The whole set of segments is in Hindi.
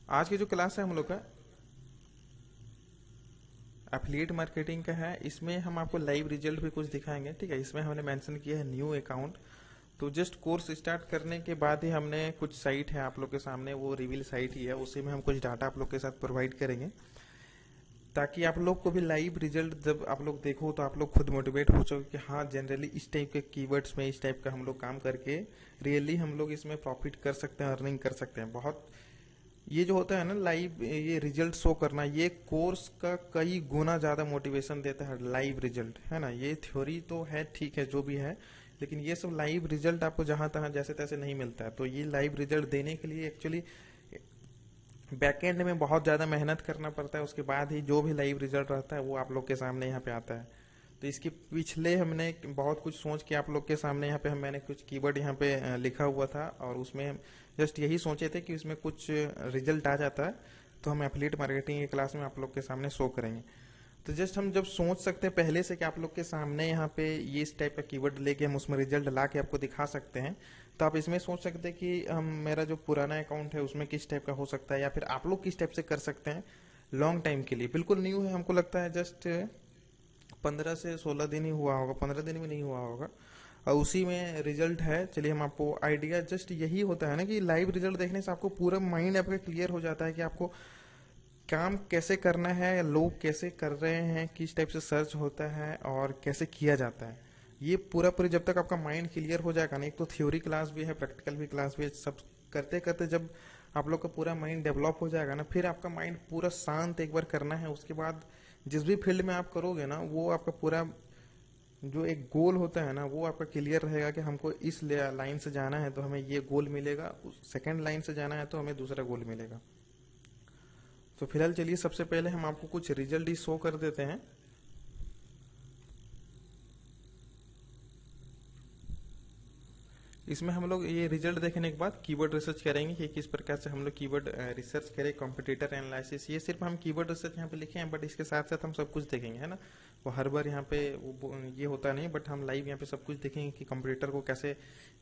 आज की जो क्लास है हम लोग का एफिलिएट मार्केटिंग का है। इसमें हम आपको लाइव रिजल्ट भी कुछ दिखाएंगे, ठीक है। इसमें हमने मेंशन किया है न्यू अकाउंट। तो जस्ट कोर्स स्टार्ट करने के बाद ही हमने कुछ साइट है आप लोग के सामने, वो रिवील साइट ही है, उसी में हम कुछ डाटा आप लोग के साथ प्रोवाइड करेंगे ताकि आप लोग को भी लाइव रिजल्ट जब आप लोग देखो तो आप लोग खुद मोटिवेट हो सको कि हाँ जनरली इस टाइप के कीवर्ड्स में इस टाइप का हम लोग काम करके रियली हम लोग इसमें प्रॉफिट कर सकते हैं, अर्निंग कर सकते हैं। बहुत ये जो होता है ना लाइव ये रिजल्ट शो करना, ये कोर्स का कई गुना ज्यादा मोटिवेशन देता है लाइव रिजल्ट, है ना। ये थ्योरी तो है, ठीक है, जो भी है, लेकिन ये सब लाइव रिजल्ट आपको जहां तहां जैसे तैसे नहीं मिलता है। तो ये लाइव रिजल्ट देने के लिए एक्चुअली बैकएंड में बहुत ज्यादा मेहनत करना पड़ता है, उसके बाद ही जो भी लाइव रिजल्ट रहता है वो आप लोग के सामने यहाँ पे आता है। तो इसके पिछले हमने बहुत कुछ सोच के आप लोग के सामने यहाँ पे मैंने कुछ कीवर्ड यहाँ पे लिखा हुआ था और उसमें जस्ट यही सोचे थे कि इसमें कुछ रिजल्ट आ जाता है तो हम एफिलिएट मार्केटिंग की क्लास में आप लोग के सामने शो करेंगे। तो जस्ट हम जब सोच सकते हैं पहले से कि आप लोग के सामने यहाँ पे ये इस टाइप का कीवर्ड लेके हम उसमें रिजल्ट ला के आपको दिखा सकते हैं, तो आप इसमें सोच सकते हैं कि हम मेरा जो पुराना अकाउंट है उसमें किस टाइप का हो सकता है या फिर आप लोग किस टाइप से कर सकते हैं लॉन्ग टाइम के लिए। बिल्कुल न्यू है, हमको लगता है जस्ट 15 से 16 दिन ही हुआ होगा, 15 दिन भी नहीं हुआ होगा, और उसी में रिजल्ट है। चलिए हम आपको आइडिया, जस्ट यही होता है ना कि लाइव रिजल्ट देखने से आपको पूरा माइंड आपका क्लियर हो जाता है कि आपको काम कैसे करना है, लोग कैसे कर रहे हैं, किस टाइप से सर्च होता है और कैसे किया जाता है। ये पूरा पूरी जब तक आपका माइंड क्लियर हो जाएगा ना, एक तो थ्योरी क्लास भी है, प्रैक्टिकल भी क्लास भी है, सब करते करते जब आप लोग का पूरा माइंड डेवलप हो जाएगा ना, फिर आपका माइंड पूरा शांत एक बार करना है, उसके बाद जिस भी फील्ड में आप करोगे ना वो आपका पूरा जो एक गोल होता है ना वो आपका क्लियर रहेगा कि हमको इस लाइन से जाना है तो हमें ये गोल मिलेगा, सेकंड लाइन से जाना है तो हमें दूसरा गोल मिलेगा। तो फिलहाल चलिए सबसे पहले हम आपको कुछ रिजल्ट ही शो कर देते हैं। इसमें हम लोग ये रिजल्ट देखने के बाद कीवर्ड रिसर्च करेंगे कि किस प्रकार से हम लोग कीवर्ड रिसर्च करें, कॉम्पिटिटर एनालिसिस। ये सिर्फ हम कीवर्ड रिसर्च यहाँ पे लिखे हैं, बट इसके साथ साथ हम सब कुछ देखेंगे, है ना। वो हर बार यहाँ पे ये होता नहीं, बट हम लाइव यहाँ पे सब कुछ देखेंगे कि कंप्यूटर को कैसे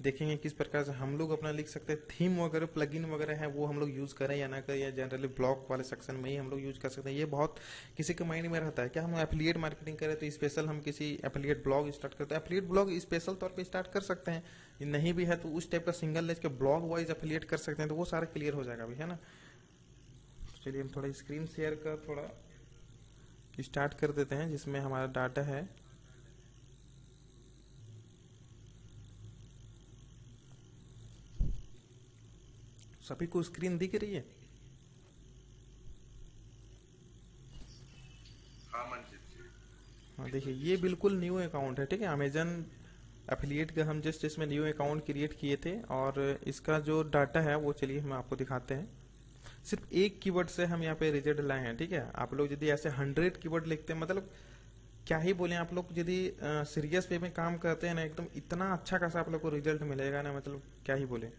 देखेंगे, किस प्रकार से हम लोग अपना लिख सकते हैं। थीम वगैरह प्लगइन वगैरह है वो हम लोग यूज करें या ना करें, या जनरली ब्लॉग वाले सेक्शन में ही हम लोग यूज कर सकते हैं। ये बहुत किसी के माइंड में रहता है क्या हम एफिलिएट मार्केटिंग करें तो स्पेशल हम किसी एफिलिएट ब्लॉग स्टार्ट करते हैं। एफिलिएट ब्लॉग स्पेशल तौर पर स्टार्ट कर सकते हैं, नहीं भी है तो उस टाइप का सिंगल लेज के ब्लॉग वाइज एफिलिएट कर सकते हैं, तो वो सारा क्लियर हो जाएगा अभी, है ना। चलिए हम थोड़ा स्क्रीन शेयर का थोड़ा स्टार्ट कर देते हैं जिसमें हमारा डाटा है। सभी को स्क्रीन दिख रही है? हाँ मंजित जी। हाँ देखिए बिल्कुल ये दीजिए। बिल्कुल न्यू अकाउंट है, ठीक है। अमेजन एफिलिएट का हम जस्ट इसमें न्यू अकाउंट क्रिएट किए थे और इसका जो डाटा है वो चलिए हम आपको दिखाते हैं। सिर्फ एक कीवर्ड से हम यहाँ पे रिजल्ट लाए हैं, ठीक है। आप लोग यदि ऐसे 100 कीवर्ड लिखते हैं, मतलब क्या ही बोले, आप लोग यदि सीरियस वे में काम करते हैं ना एकदम इतना अच्छा खासा आप लोग को रिजल्ट मिलेगा ना, मतलब क्या ही बोले।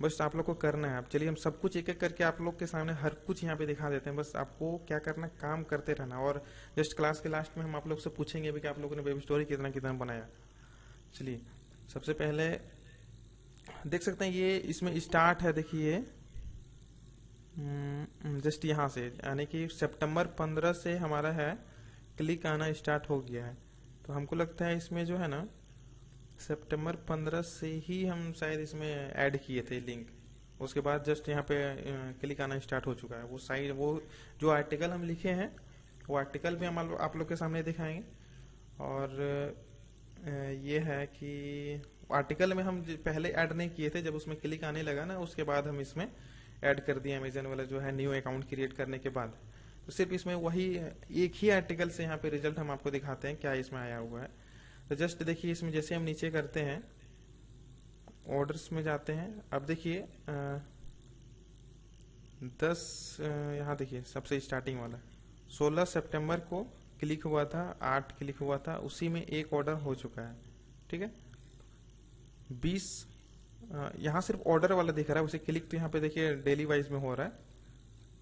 बस आप लोग को करना है। अब चलिए हम सब कुछ एक एक करके आप लोग के सामने हर कुछ यहाँ पे दिखा देते हैं, बस आपको क्या करना है, काम करते रहना। और जस्ट क्लास के लास्ट में हम आप लोग से पूछेंगे भी कि आप लोगों ने वेब स्टोरी कितना कितना बनाया। चलिए सबसे पहले देख सकते हैं ये इसमें स्टार्ट है, देखिए जस्ट यहाँ से, यानी कि सितंबर 15 से हमारा है क्लिक आना स्टार्ट हो गया है। तो हमको लगता है इसमें जो है ना सितंबर 15 से ही हम शायद इसमें ऐड किए थे लिंक, उसके बाद जस्ट यहाँ पे क्लिक आना स्टार्ट हो चुका है। वो साइड वो जो आर्टिकल हम लिखे हैं वो आर्टिकल भी हम आप लोग के सामने दिखाएंगे। और ये है कि आर्टिकल में हम पहले ऐड नहीं किए थे, जब उसमें क्लिक आने लगा ना उसके बाद हम इसमें ऐड कर दिए अमेजन वाला जो है न्यू अकाउंट क्रिएट करने के बाद। तो सिर्फ इसमें वही एक ही आर्टिकल से यहाँ पे रिजल्ट हम आपको दिखाते हैं क्या इसमें आया हुआ है। तो जस्ट देखिए इसमें जैसे हम नीचे करते हैं ऑर्डर्स में जाते हैं, अब देखिए 10 यहाँ देखिए सबसे स्टार्टिंग वाला 16 सितंबर को क्लिक हुआ था, 8 क्लिक हुआ था, उसी में एक ऑर्डर हो चुका है, ठीक है। 20 यहाँ सिर्फ ऑर्डर वाला दिख रहा है, उसे क्लिक तो यहाँ पे देखिए डेली वाइज में हो रहा है।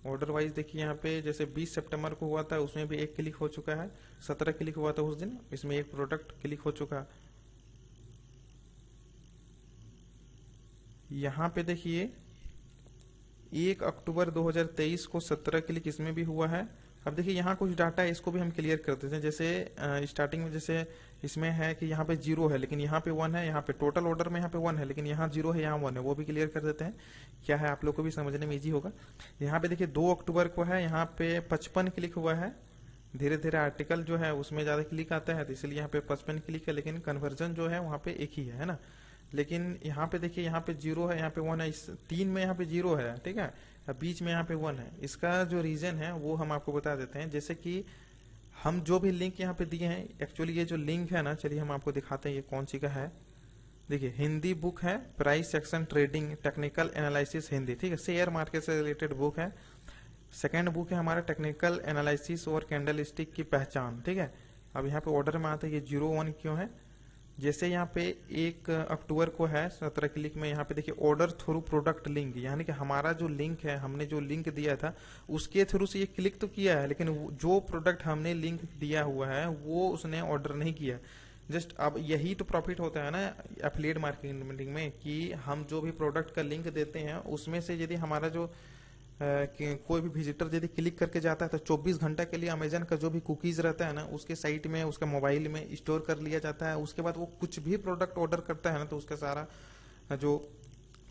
ऑर्डर वाइज देखिए यहाँ पे जैसे 20 सितंबर को हुआ था उसमें भी एक क्लिक हो चुका है, 17 क्लिक हुआ था उस दिन, इसमें एक प्रोडक्ट क्लिक हो चुका है। यहाँ पे देखिए 1 अक्टूबर 2023 को 17 क्लिक इसमें भी हुआ है। अब देखिए यहाँ कुछ डाटा है, इसको भी हम क्लियर कर देते हैं। जैसे स्टार्टिंग में जैसे इसमें है कि यहाँ पे 0 है लेकिन यहाँ पे 1 है, यहाँ पे टोटल ऑर्डर में यहाँ पे 1 है लेकिन यहाँ 0 है, यहाँ 1 है, वो भी क्लियर कर देते हैं। क्या है आप लोग को भी समझने में इजी होगा। यहाँ पे देखिए 2 अक्टूबर को है, यहाँ पे 55 क्लिक हुआ है। धीरे धीरे आर्टिकल जो है उसमें ज्यादा क्लिक आता है तो इसलिए यहाँ पे 55 क्लिक है, लेकिन कन्वर्जन जो है वहाँ पे एक ही है ना। लेकिन यहाँ पे देखिए यहाँ पे 0 है, यहाँ पे 1 है, इस 3 में यहाँ पे 0 है, ठीक है, बीच में यहाँ पे 1 है। इसका जो रीजन है वो हम आपको बता देते हैं। जैसे कि हम जो भी लिंक यहाँ पे दिए हैं, एक्चुअली ये जो लिंक है ना, चलिए हम आपको दिखाते हैं ये कौन सी का है। देखिए हिंदी बुक है, price section trading technical analysis Hindi, ठीक है, शेयर मार्केट से रिलेटेड बुक है। सेकंड बुक है हमारा टेक्निकल एनालिसिस और कैंडल स्टिक की पहचान, ठीक है। अब यहाँ पे ऑर्डर में आता है ये 01 क्यों है। जैसे यहाँ पे 1 अक्टूबर को है 17 क्लिक में, यहाँ पे देखिए ऑर्डर थ्रू प्रोडक्ट लिंक, यानी कि हमारा जो लिंक है, हमने जो लिंक दिया था उसके थ्रू से ये क्लिक तो किया है, लेकिन जो प्रोडक्ट हमने लिंक दिया हुआ है वो उसने ऑर्डर नहीं किया। जस्ट अब यही तो प्रॉफिट होता है ना एफिलिएट मार्केटिंग में, कि हम जो भी प्रोडक्ट का लिंक देते हैं उसमें से यदि हमारा जो कि कोई भी विजिटर यदि क्लिक करके जाता है तो 24 घंटा के लिए अमेजन का जो भी कुकीज रहता है ना उसके साइट में, उसका मोबाइल में स्टोर कर लिया जाता है। उसके बाद वो कुछ भी प्रोडक्ट ऑर्डर करता है ना तो उसका सारा जो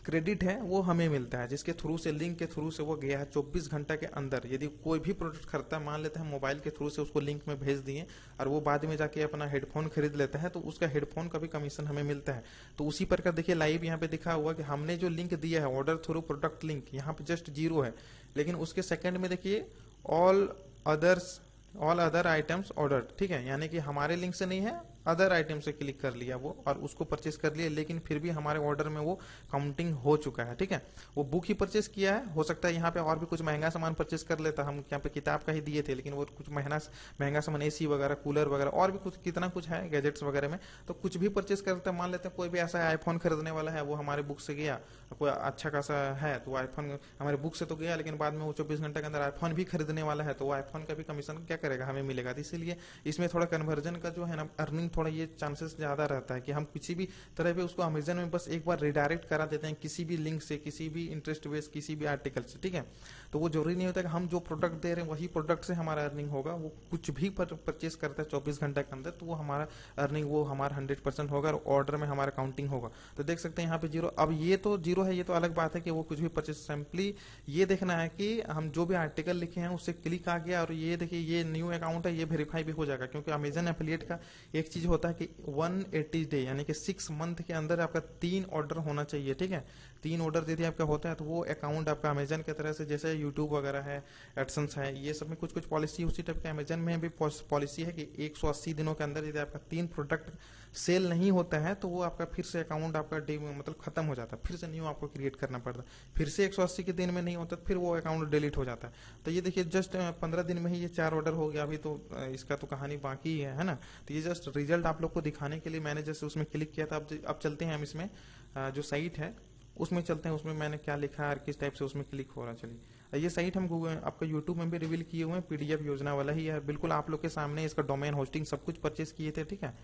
क्रेडिट है वो हमें मिलता है, जिसके थ्रू से लिंक के थ्रू से वो गया है 24 घंटा के अंदर। यदि कोई भी प्रोडक्ट खरीदता है, मान लेते हैं मोबाइल के थ्रू से उसको लिंक में भेज दिए और वो बाद में जाके अपना हेडफोन खरीद लेता है तो उसका हेडफोन का भी कमीशन हमें मिलता है। तो उसी प्रकार देखिए लाइव यहाँ पे दिखा हुआ कि हमने जो लिंक दिया है ऑर्डर थ्रू प्रोडक्ट लिंक, यहाँ पे जस्ट 0 है, लेकिन उसके सेकंड में देखिए ऑल अदर आइटम्स ऑर्डर, ठीक है, यानी कि हमारे लिंक से नहीं है, अदर आइटम से क्लिक कर लिया वो और उसको परचेस कर लिया, लेकिन फिर भी हमारे ऑर्डर में वो काउंटिंग हो चुका है, ठीक है। वो बुक ही परचेस किया है, हो सकता है यहाँ पे और भी कुछ महंगा सामान परचेस कर लेता, हम यहाँ पे किताब का ही दिए थे लेकिन वो कुछ महंगा सामान एसी वगैरह, कूलर वगैरह और भी कुछ कितना कुछ है गैजेट्स वगैरह में, तो कुछ भी परचेस करता है। मान लेते हैं कोई भी ऐसा आईफोन खरीदने वाला है, वो हमारे बुक से गया, कोई अच्छा खासा है तो आईफोन हमारे बुक से तो गया, लेकिन बाद में वो 24 घंटे के अंदर आईफोन भी खरीदने वाला है तो वो आईफोन का भी कमीशन क्या करेगा, हमें मिलेगा। इसीलिए इसमें थोड़ा कन्वर्जन का जो है ना अर्निंग थोड़ा ये चांसेस ज्यादा रहता है कि हम किसी भी तरह पे उसको अमेजन में बस एक बार रिडायरेक्ट करा देते हैं किसी भी लिंक से, किसी भी इंटरेस्ट बेस्ड किसी भी आर्टिकल से, ठीक है। तो वो जरूरी नहीं होता कि हम जो प्रोडक्ट दे रहे हैं वही प्रोडक्ट से हमारा अर्निंग होगा। वो कुछ भी परचेस करता है 24 घंटे के अंदर तो वो हमारा अर्निंग वो हमारा 100% होगा और ऑर्डर में हमारा काउंटिंग होगा। तो देख सकते हैं यहाँ पे 0। अब ये तो 0 है, ये तो अलग बात है कि वो कुछ भी परचेस, सिंपली ये देखना है कि हम जो भी आर्टिकल लिखे हैं उससे क्लिक आ गया और ये देखिए ये न्यू अकाउंट है, ये वेरीफाई भी हो जाएगा। क्योंकि अमेजन एफिलिएट का एक चीज होता है कि 180 डे यानी कि 6 मंथ के अंदर आपका 3 ऑर्डर होना चाहिए, ठीक है। 3 ऑर्डर यदि आपका होता है तो वो अकाउंट आपका अमेजन की तरह से, जैसे यूट्यूब वगैरह है, एडसेंस है, ये सब में कुछ कुछ पॉलिसी उसी टाइप के अमेजन में भी पॉलिसी है कि 180 दिनों के अंदर यदि आपका 3 प्रोडक्ट सेल नहीं होता है तो वो आपका फिर से अकाउंट आपका मतलब खत्म हो जाता है, फिर से न्यू आपको क्रिएट करना पड़ता है। फिर से 180 के दिन में नहीं होता फिर वो अकाउंट डिलीट हो जाता है। तो ये देखिए जस्ट 15 दिन में ही ये 4 ऑर्डर हो गया। अभी तो इसका तो कहानी बाकी है ना। तो ये जस्ट रिजल्ट आप लोग को दिखाने के लिए मैंने जैसे उसमें क्लिक किया था। अब चलते हैं हम इसमें जो साइट है उसमें चलते हैं, उसमें मैंने क्या लिखा है और किस टाइप से उसमें क्लिक हो रहा है। चलिए ये साइट हम गूगल आपका यूट्यूब में भी रिवील किए हुए हैं, पीडीएफ योजना वाला ही है, बिल्कुल आप लोग के सामने इसका डोमेन होस्टिंग सब कुछ परचेस किए थे, ठीक है।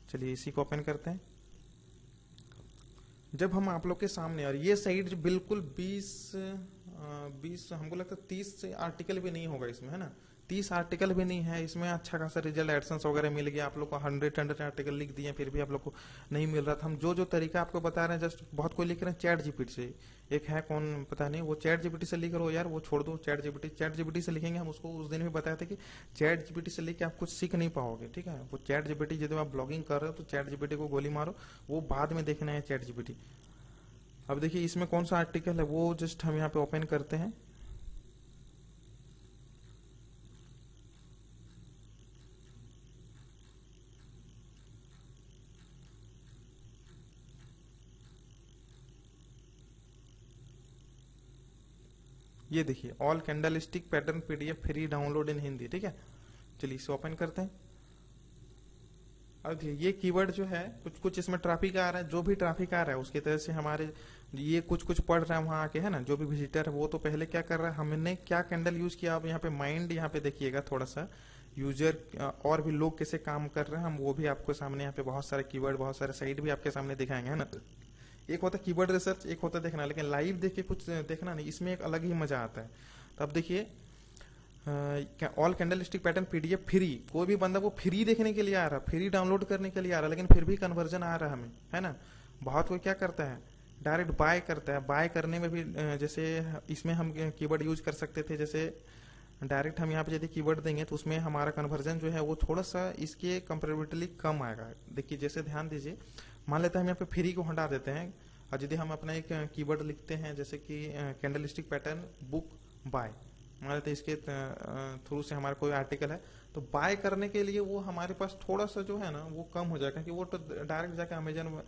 चलिए इसी को ओपन करते हैं। जब हम आप लोग के सामने, और ये साइट जो बिल्कुल 20 हमको लगता है 30 से आर्टिकल भी नहीं होगा इसमें, है ना, 30 आर्टिकल भी नहीं है इसमें। अच्छा खासा रिजल्ट एडसेंस वगैरह मिल गया आप लोग को। 100 आर्टिकल लिख दिए फिर भी आप लोग को नहीं मिल रहा था। हम जो तरीका आपको बता रहे हैं, जस्ट बहुत कोई लिख रहे हैं चैट जीपीटी से, एक है कौन पता नहीं, वो चैट जीपीटी से लिख रहे हो यार, वो छोड़ दो। चैट जीपीटी से लिखेंगे, हम उसको उस दिन भी बताया था कि चैट जीपीटी से लेके आप कुछ सीख नहीं पाओगे, ठीक है। वो चैट जीपीटी जब आप ब्लॉगिंग कर रहे हो तो चैट जीपीटी को गोली मारो, वो बाद में देखना है चैट जीपीटी। अब देखिए इसमें कौन सा आर्टिकल है वो जस्ट हम यहाँ पे ओपन करते हैं। ये देखिए all candle stick pattern PDF free download in Hindi, ठीक है। चलिए इसे ओपन करते हैं। अब ये कीवर्ड जो है कुछ कुछ इसमें ट्रैफिक आ रहा है, जो भी ट्रैफिक आ रहा है उसकी तरह से हमारे ये कुछ कुछ पढ़ रहा है वहां आके, है ना। जो भी विजिटर है वो तो पहले क्या कर रहा है, हमने क्या कैंडल यूज किया। अब यहाँ पे माइंड यहाँ पे देखिएगा थोड़ा सा यूजर और भी लोग कैसे काम कर रहे हैं, हम वो भी आपको सामने यहाँ पे बहुत सारे कीवर्ड, बहुत सारे साइट भी आपके सामने दिखाएंगे, है ना। एक होता है कीबोर्ड रिसर्च, एक होता है देखना, लेकिन लाइव देख के कुछ देखना नहीं, इसमें एक अलग ही मजा आता है। तो अब देखिए all candle stick pattern PDF free, कोई भी बंदा वो फ्री देखने के लिए आ रहा, फ्री डाउनलोड करने के लिए आ रहा, लेकिन फिर भी कन्वर्जन आ रहा है हमें, है ना। बहुत कोई क्या करता है डायरेक्ट बाय करता है, बाय करने में भी जैसे इसमें हम कीवर्ड यूज कर सकते थे, जैसे डायरेक्ट हम यहाँ पे यदि कीवर्ड देंगे तो उसमें हमारा कन्वर्जन जो है वो थोड़ा सा इसके कंपेरेटिवली कम आएगा। देखिए जैसे ध्यान दीजिए, मान लेते हैं हम यहाँ पे फ्री को हटा देते हैं, और यदि हम अपना एक कीवर्ड लिखते हैं जैसे कि candle stick pattern book by, मान लेते हैं इसके थ्रू से हमारा कोई आर्टिकल है, तो बाय करने के लिए वो हमारे पास थोड़ा सा जो है ना वो कम हो जाएगा, क्योंकि वो तो डायरेक्ट जाके अमेजन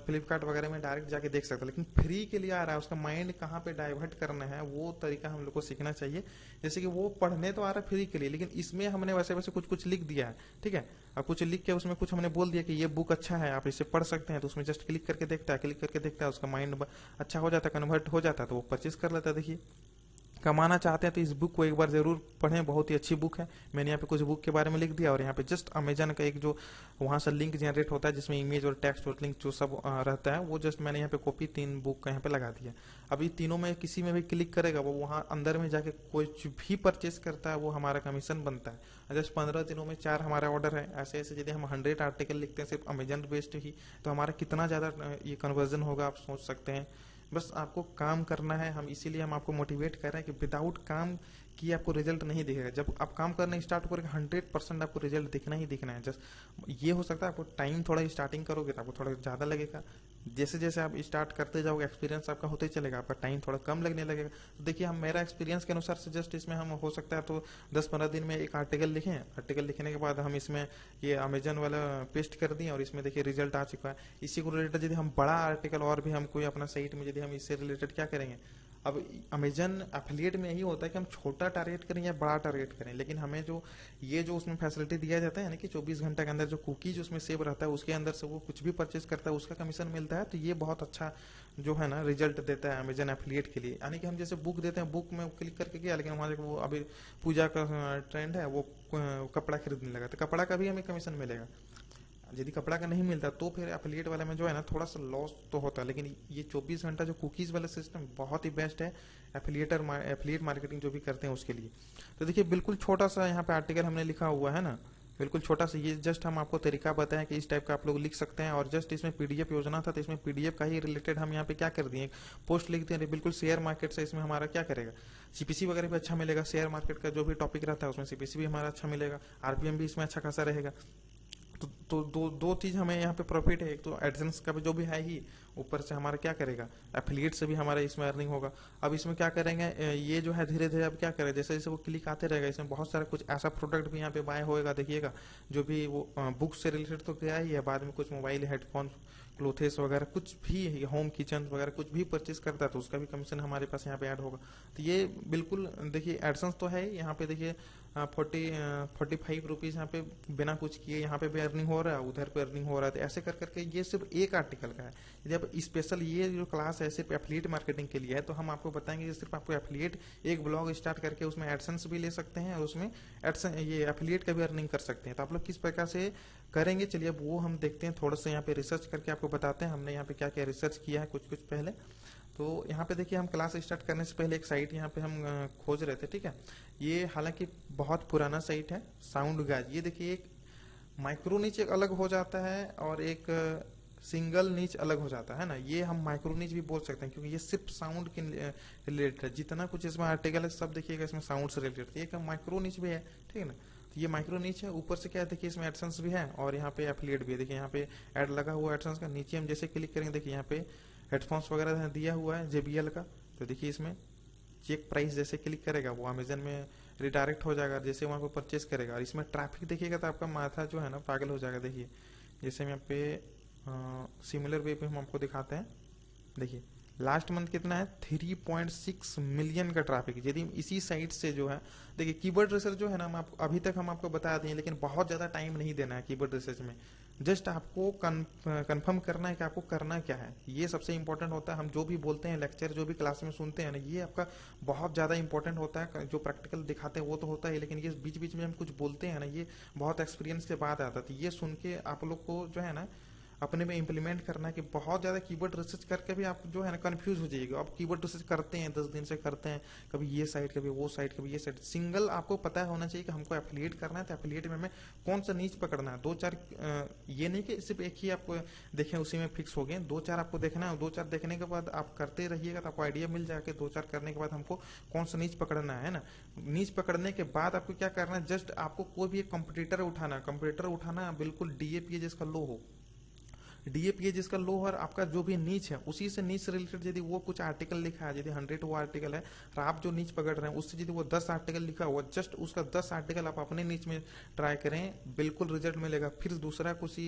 फ्लिपकार्ट वगैरह में डायरेक्ट जाके देख सकते हैं, लेकिन फ्री के लिए आ रहा है, उसका माइंड कहाँ पे डाइवर्ट करना है वो तरीका हम लोग को सीखना चाहिए। जैसे कि वो पढ़ने तो आ रहा है फ्री के लिए, लेकिन इसमें हमने वैसे वैसे कुछ कुछ लिख दिया है, ठीक है, और कुछ लिख के उसमें कुछ हमने बोल दिया कि ये बुक अच्छा है, आप इसे पढ़ सकते हैं, तो उसमें जस्ट क्लिक करके देखता है, क्लिक करके देखता है, उसका माइंड अच्छा हो जाता है, कन्वर्ट हो जाता है, तो वो परचेज कर लेता है। देखिए कमाना चाहते हैं तो इस बुक को एक बार जरूर पढ़ें, बहुत ही अच्छी बुक है। मैंने यहाँ पे कुछ बुक के बारे में लिख दिया, और यहाँ पे जस्ट अमेजन का एक जो वहां से लिंक जनरेट होता है जिसमें इमेज और टेक्स्ट और लिंक जो सब रहता है, वो जस्ट मैंने यहाँ पे कॉपी 3 बुक का यहाँ पे लगा दिया। अभी तीनों में किसी में भी क्लिक करेगा वो वहाँ अंदर में जाके कुछ भी परचेस करता है वो हमारा कमीशन बनता है। जस्ट 15 दिनों में 4 हमारा ऑर्डर है। ऐसे ऐसे यदि हम 100 आर्टिकल लिखते हैं सिर्फ अमेजन बेस्ड ही, तो हमारा कितना ज्यादा ये कन्वर्जन होगा आप सोच सकते हैं। बस आपको काम करना है, हम इसीलिए हम आपको मोटिवेट कर रहे हैं कि विदाउट काम किए आपको रिजल्ट नहीं दिखेगा। जब आप काम करना स्टार्ट करोगे 100% आपको रिजल्ट दिखना ही दिखना है। जस्ट ये हो सकता है आपको टाइम थोड़ा स्टार्टिंग करोगे तो आपको थोड़ा ज्यादा लगेगा, जैसे जैसे आप स्टार्ट करते जाओगे एक्सपीरियंस आपका होते चलेगा, आपका टाइम थोड़ा कम लगने लगेगा। तो देखिए हम मेरा एक्सपीरियंस के अनुसार से जस्ट इसमें हम हो सकता है तो 10-15 दिन में एक आर्टिकल लिखें, आर्टिकल लिखने के बाद हम इसमें ये अमेजन वाला पेस्ट कर दिए, और इसमें देखिए रिजल्ट आ चुका है। इसी को रिलेटेड यदि हम बड़ा आर्टिकल और भी हम कोई अपना साइट में यदि हम इससे रिलेटेड क्या करेंगे, अब अमेजन एफिलिएट में यही होता है कि हम छोटा टारगेट करें या बड़ा टारगेट करें, लेकिन हमें जो ये जो उसमें फैसिलिटी दिया जाता है यानी कि 24 घंटे के अंदर जो कुकीज उसमें सेव रहता है उसके अंदर से वो कुछ भी परचेज करता है उसका कमीशन मिलता है। तो ये बहुत अच्छा जो है ना रिजल्ट देता है अमेजन एफिलिएट के लिए। यानी कि हम जैसे बुक देते हैं, बुक में क्लिक करके गया, लेकिन वहां वो अभी पूजा का ट्रेंड है, वो कपड़ा खरीदने लगा, तो कपड़ा का भी हमें कमीशन मिलेगा। यदि कपड़ा का नहीं मिलता तो फिर एफिलिएट वाले में जो है ना थोड़ा सा लॉस तो होता है, लेकिन ये 24 घंटा जो कुकीज वाला सिस्टम बहुत ही बेस्ट है एफिलिएट मार्केटिंग जो भी करते हैं उसके लिए। तो देखिए बिल्कुल छोटा सा यहाँ पे आर्टिकल हमने लिखा हुआ है ना, बिल्कुल छोटा सा, ये जस्ट हम आपको तरीका बताएं कि इस टाइप का आप लोग लिख सकते हैं। और जस्ट इसमें पीडीएफ योजना था तो इसमें पीडीएफ का ही रिलेटेड हम यहाँ पे क्या कर दिए, पोस्ट लिख दिए, बिल्कुल शेयर मार्केट से इसमें हमारा क्या करेगा, सीपीसी वगैरह भी अच्छा मिलेगा, शेयर मार्केट का जो भी टॉपिक रहता है उसमें सीपीसी भी हमारा अच्छा मिलेगा, आरपीएम भी इसमें अच्छा खासा रहेगा। तो दो चीज हमें यहाँ पे प्रॉफिट है, एक तो एडसेंस का भी जो भी है ही, ऊपर से हमारा क्या करेगा एफिलिएट से भी हमारा इसमें अर्निंग होगा। अब इसमें क्या करेंगे, ये जो है धीरे धीरे अब क्या करें, जैसे जैसे वो क्लिक आते रहेगा इसमें बहुत सारा कुछ ऐसा प्रोडक्ट भी यहाँ पे बाय होएगा। देखिएगा जो भी वो बुक से रिलेटेड तो गया ही है, बाद में कुछ मोबाइल हेडफोन क्लोथेस वगैरह कुछ भी होम किचन वगैरह कुछ भी परचेज करता है तो उसका भी कमीशन हमारे पास यहाँ पे ऐड होगा। तो ये बिल्कुल देखिए एडसेंस तो है यहाँ पे, देखिए 45 रुपीज यहाँ पे बिना कुछ किए यहाँ पे भी अर्निंग हो रहा है, उधर पे अर्निंग हो रहा है। तो ऐसे कर करके ये सिर्फ एक आर्टिकल का है। यदि आप स्पेशल ये जो क्लास है सिर्फ एफिलिएट मार्केटिंग के लिए है, तो हम आपको बताएंगे कि सिर्फ आपको एफिलिएट एक ब्लॉग स्टार्ट करके उसमें एडसेंस भी ले सकते हैं और उसमें ये एफिलिएट का भी अर्निंग कर सकते हैं। तो आप लोग किस प्रकार से करेंगे चलिए अब वो हम देखते हैं, थोड़ा सा यहाँ पे रिसर्च करके आपको बताते हैं हमने यहाँ पे क्या क्या रिसर्च किया है कुछ कुछ पहले। तो यहाँ पे देखिए हम क्लास स्टार्ट करने से पहले एक साइट यहाँ पे हम खोज रहे थे, ठीक है। ये हालांकि बहुत पुराना साइट है, साउंड गाज। ये देखिए एक माइक्रो नीच एक अलग हो जाता है और एक सिंगल नीच अलग हो जाता है ना, ये हम माइक्रो नीच भी बोल सकते हैं क्योंकि ये सिर्फ साउंड के रिलेटेड है। जितना कुछ इसमें आर्टिकल है सब देखिएगा इसमें साउंड से रिलेटेड, एक माइक्रो नीच भी है, ठीक है ना। तो ये माइक्रो नीच है, ऊपर से क्या है देखिए इसमें एडसेंस भी है और यहाँ पे एफिलिएट भी है। देखिए यहाँ पे ऐड लगा हुआ एडसेंस का, नीचे हम जैसे क्लिक करेंगे देखिए यहाँ पे हेडफोन्स वगैरह दिया हुआ है JBL का। तो देखिए इसमें चेक प्राइस जैसे क्लिक करेगा वो अमेजन में रिडायरेक्ट हो जाएगा, जैसे वहां पर परचेस करेगा। और इसमें ट्रैफिक देखिएगा तो आपका माथा जो है ना पागल हो जाएगा। देखिए जैसे हम यहाँ पे सिमिलर वे पे हम आपको दिखाते हैं, देखिए लास्ट मंथ कितना है 3.6 मिलियन का ट्रैफिक। यदि इसी साइट से जो है देखिए कीवर्ड रिसर्च जो है ना हम अभी तक हम आपको बता दिए, लेकिन बहुत ज्यादा टाइम नहीं देना है कीवर्ड रिसर्च में। जस्ट आपको कंफर्म करना है कि आपको करना क्या है, ये सबसे इंपॉर्टेंट होता है। हम जो भी बोलते हैं लेक्चर जो भी क्लास में सुनते हैं ना, ये आपका बहुत ज्यादा इंपॉर्टेंट होता है। जो प्रैक्टिकल दिखाते हैं वो तो होता है, लेकिन ये बीच बीच में हम कुछ बोलते हैं ना, ये बहुत एक्सपीरियंस के बाद आता है। तो ये सुन के आप लोग को जो है ना अपने में इंप्लीमेंट करना है कि बहुत ज़्यादा कीवर्ड रिसर्च करके भी आप जो है ना कंफ्यूज हो जाइएगा। आप कीवर्ड रिसर्च करते हैं 10 दिन से करते हैं, कभी ये साइट कभी वो साइट कभी ये साइट। सिंगल आपको पता होना चाहिए कि हमको एफिलिएट करना है, तो एफिलिएट में हमें कौन सा नीच पकड़ना है। दो चार ये नहीं कि सिर्फ एक ही आप देखें उसी में फिक्स हो गए, दो चार आपको देखना है। दो चार देखने के बाद आप करते रहिएगा तो आपको आइडिया मिल जाएगा कि दो चार करने के बाद हमको कौन सा नीच पकड़ना है ना। नीच पकड़ने के बाद आपको क्या करना है, जस्ट आपको कोई भी एक कंपटीटर उठाना, कंपटीटर उठाना बिल्कुल डीएपी जिसका लो हो, डीएपी जिसका लो और आपका जो भी नीच है उसी से नीच से रिलेटेड यदि वो कुछ आर्टिकल लिखा है, यदि 100 वो आर्टिकल है और आप जो नीच पकड़ रहे हैं उससे यदि वो 10 आर्टिकल लिखा हुआ, जस्ट उसका 10 आर्टिकल आप अपने नीच में ट्राई करें, बिल्कुल रिजल्ट मिलेगा। फिर दूसरा कुछ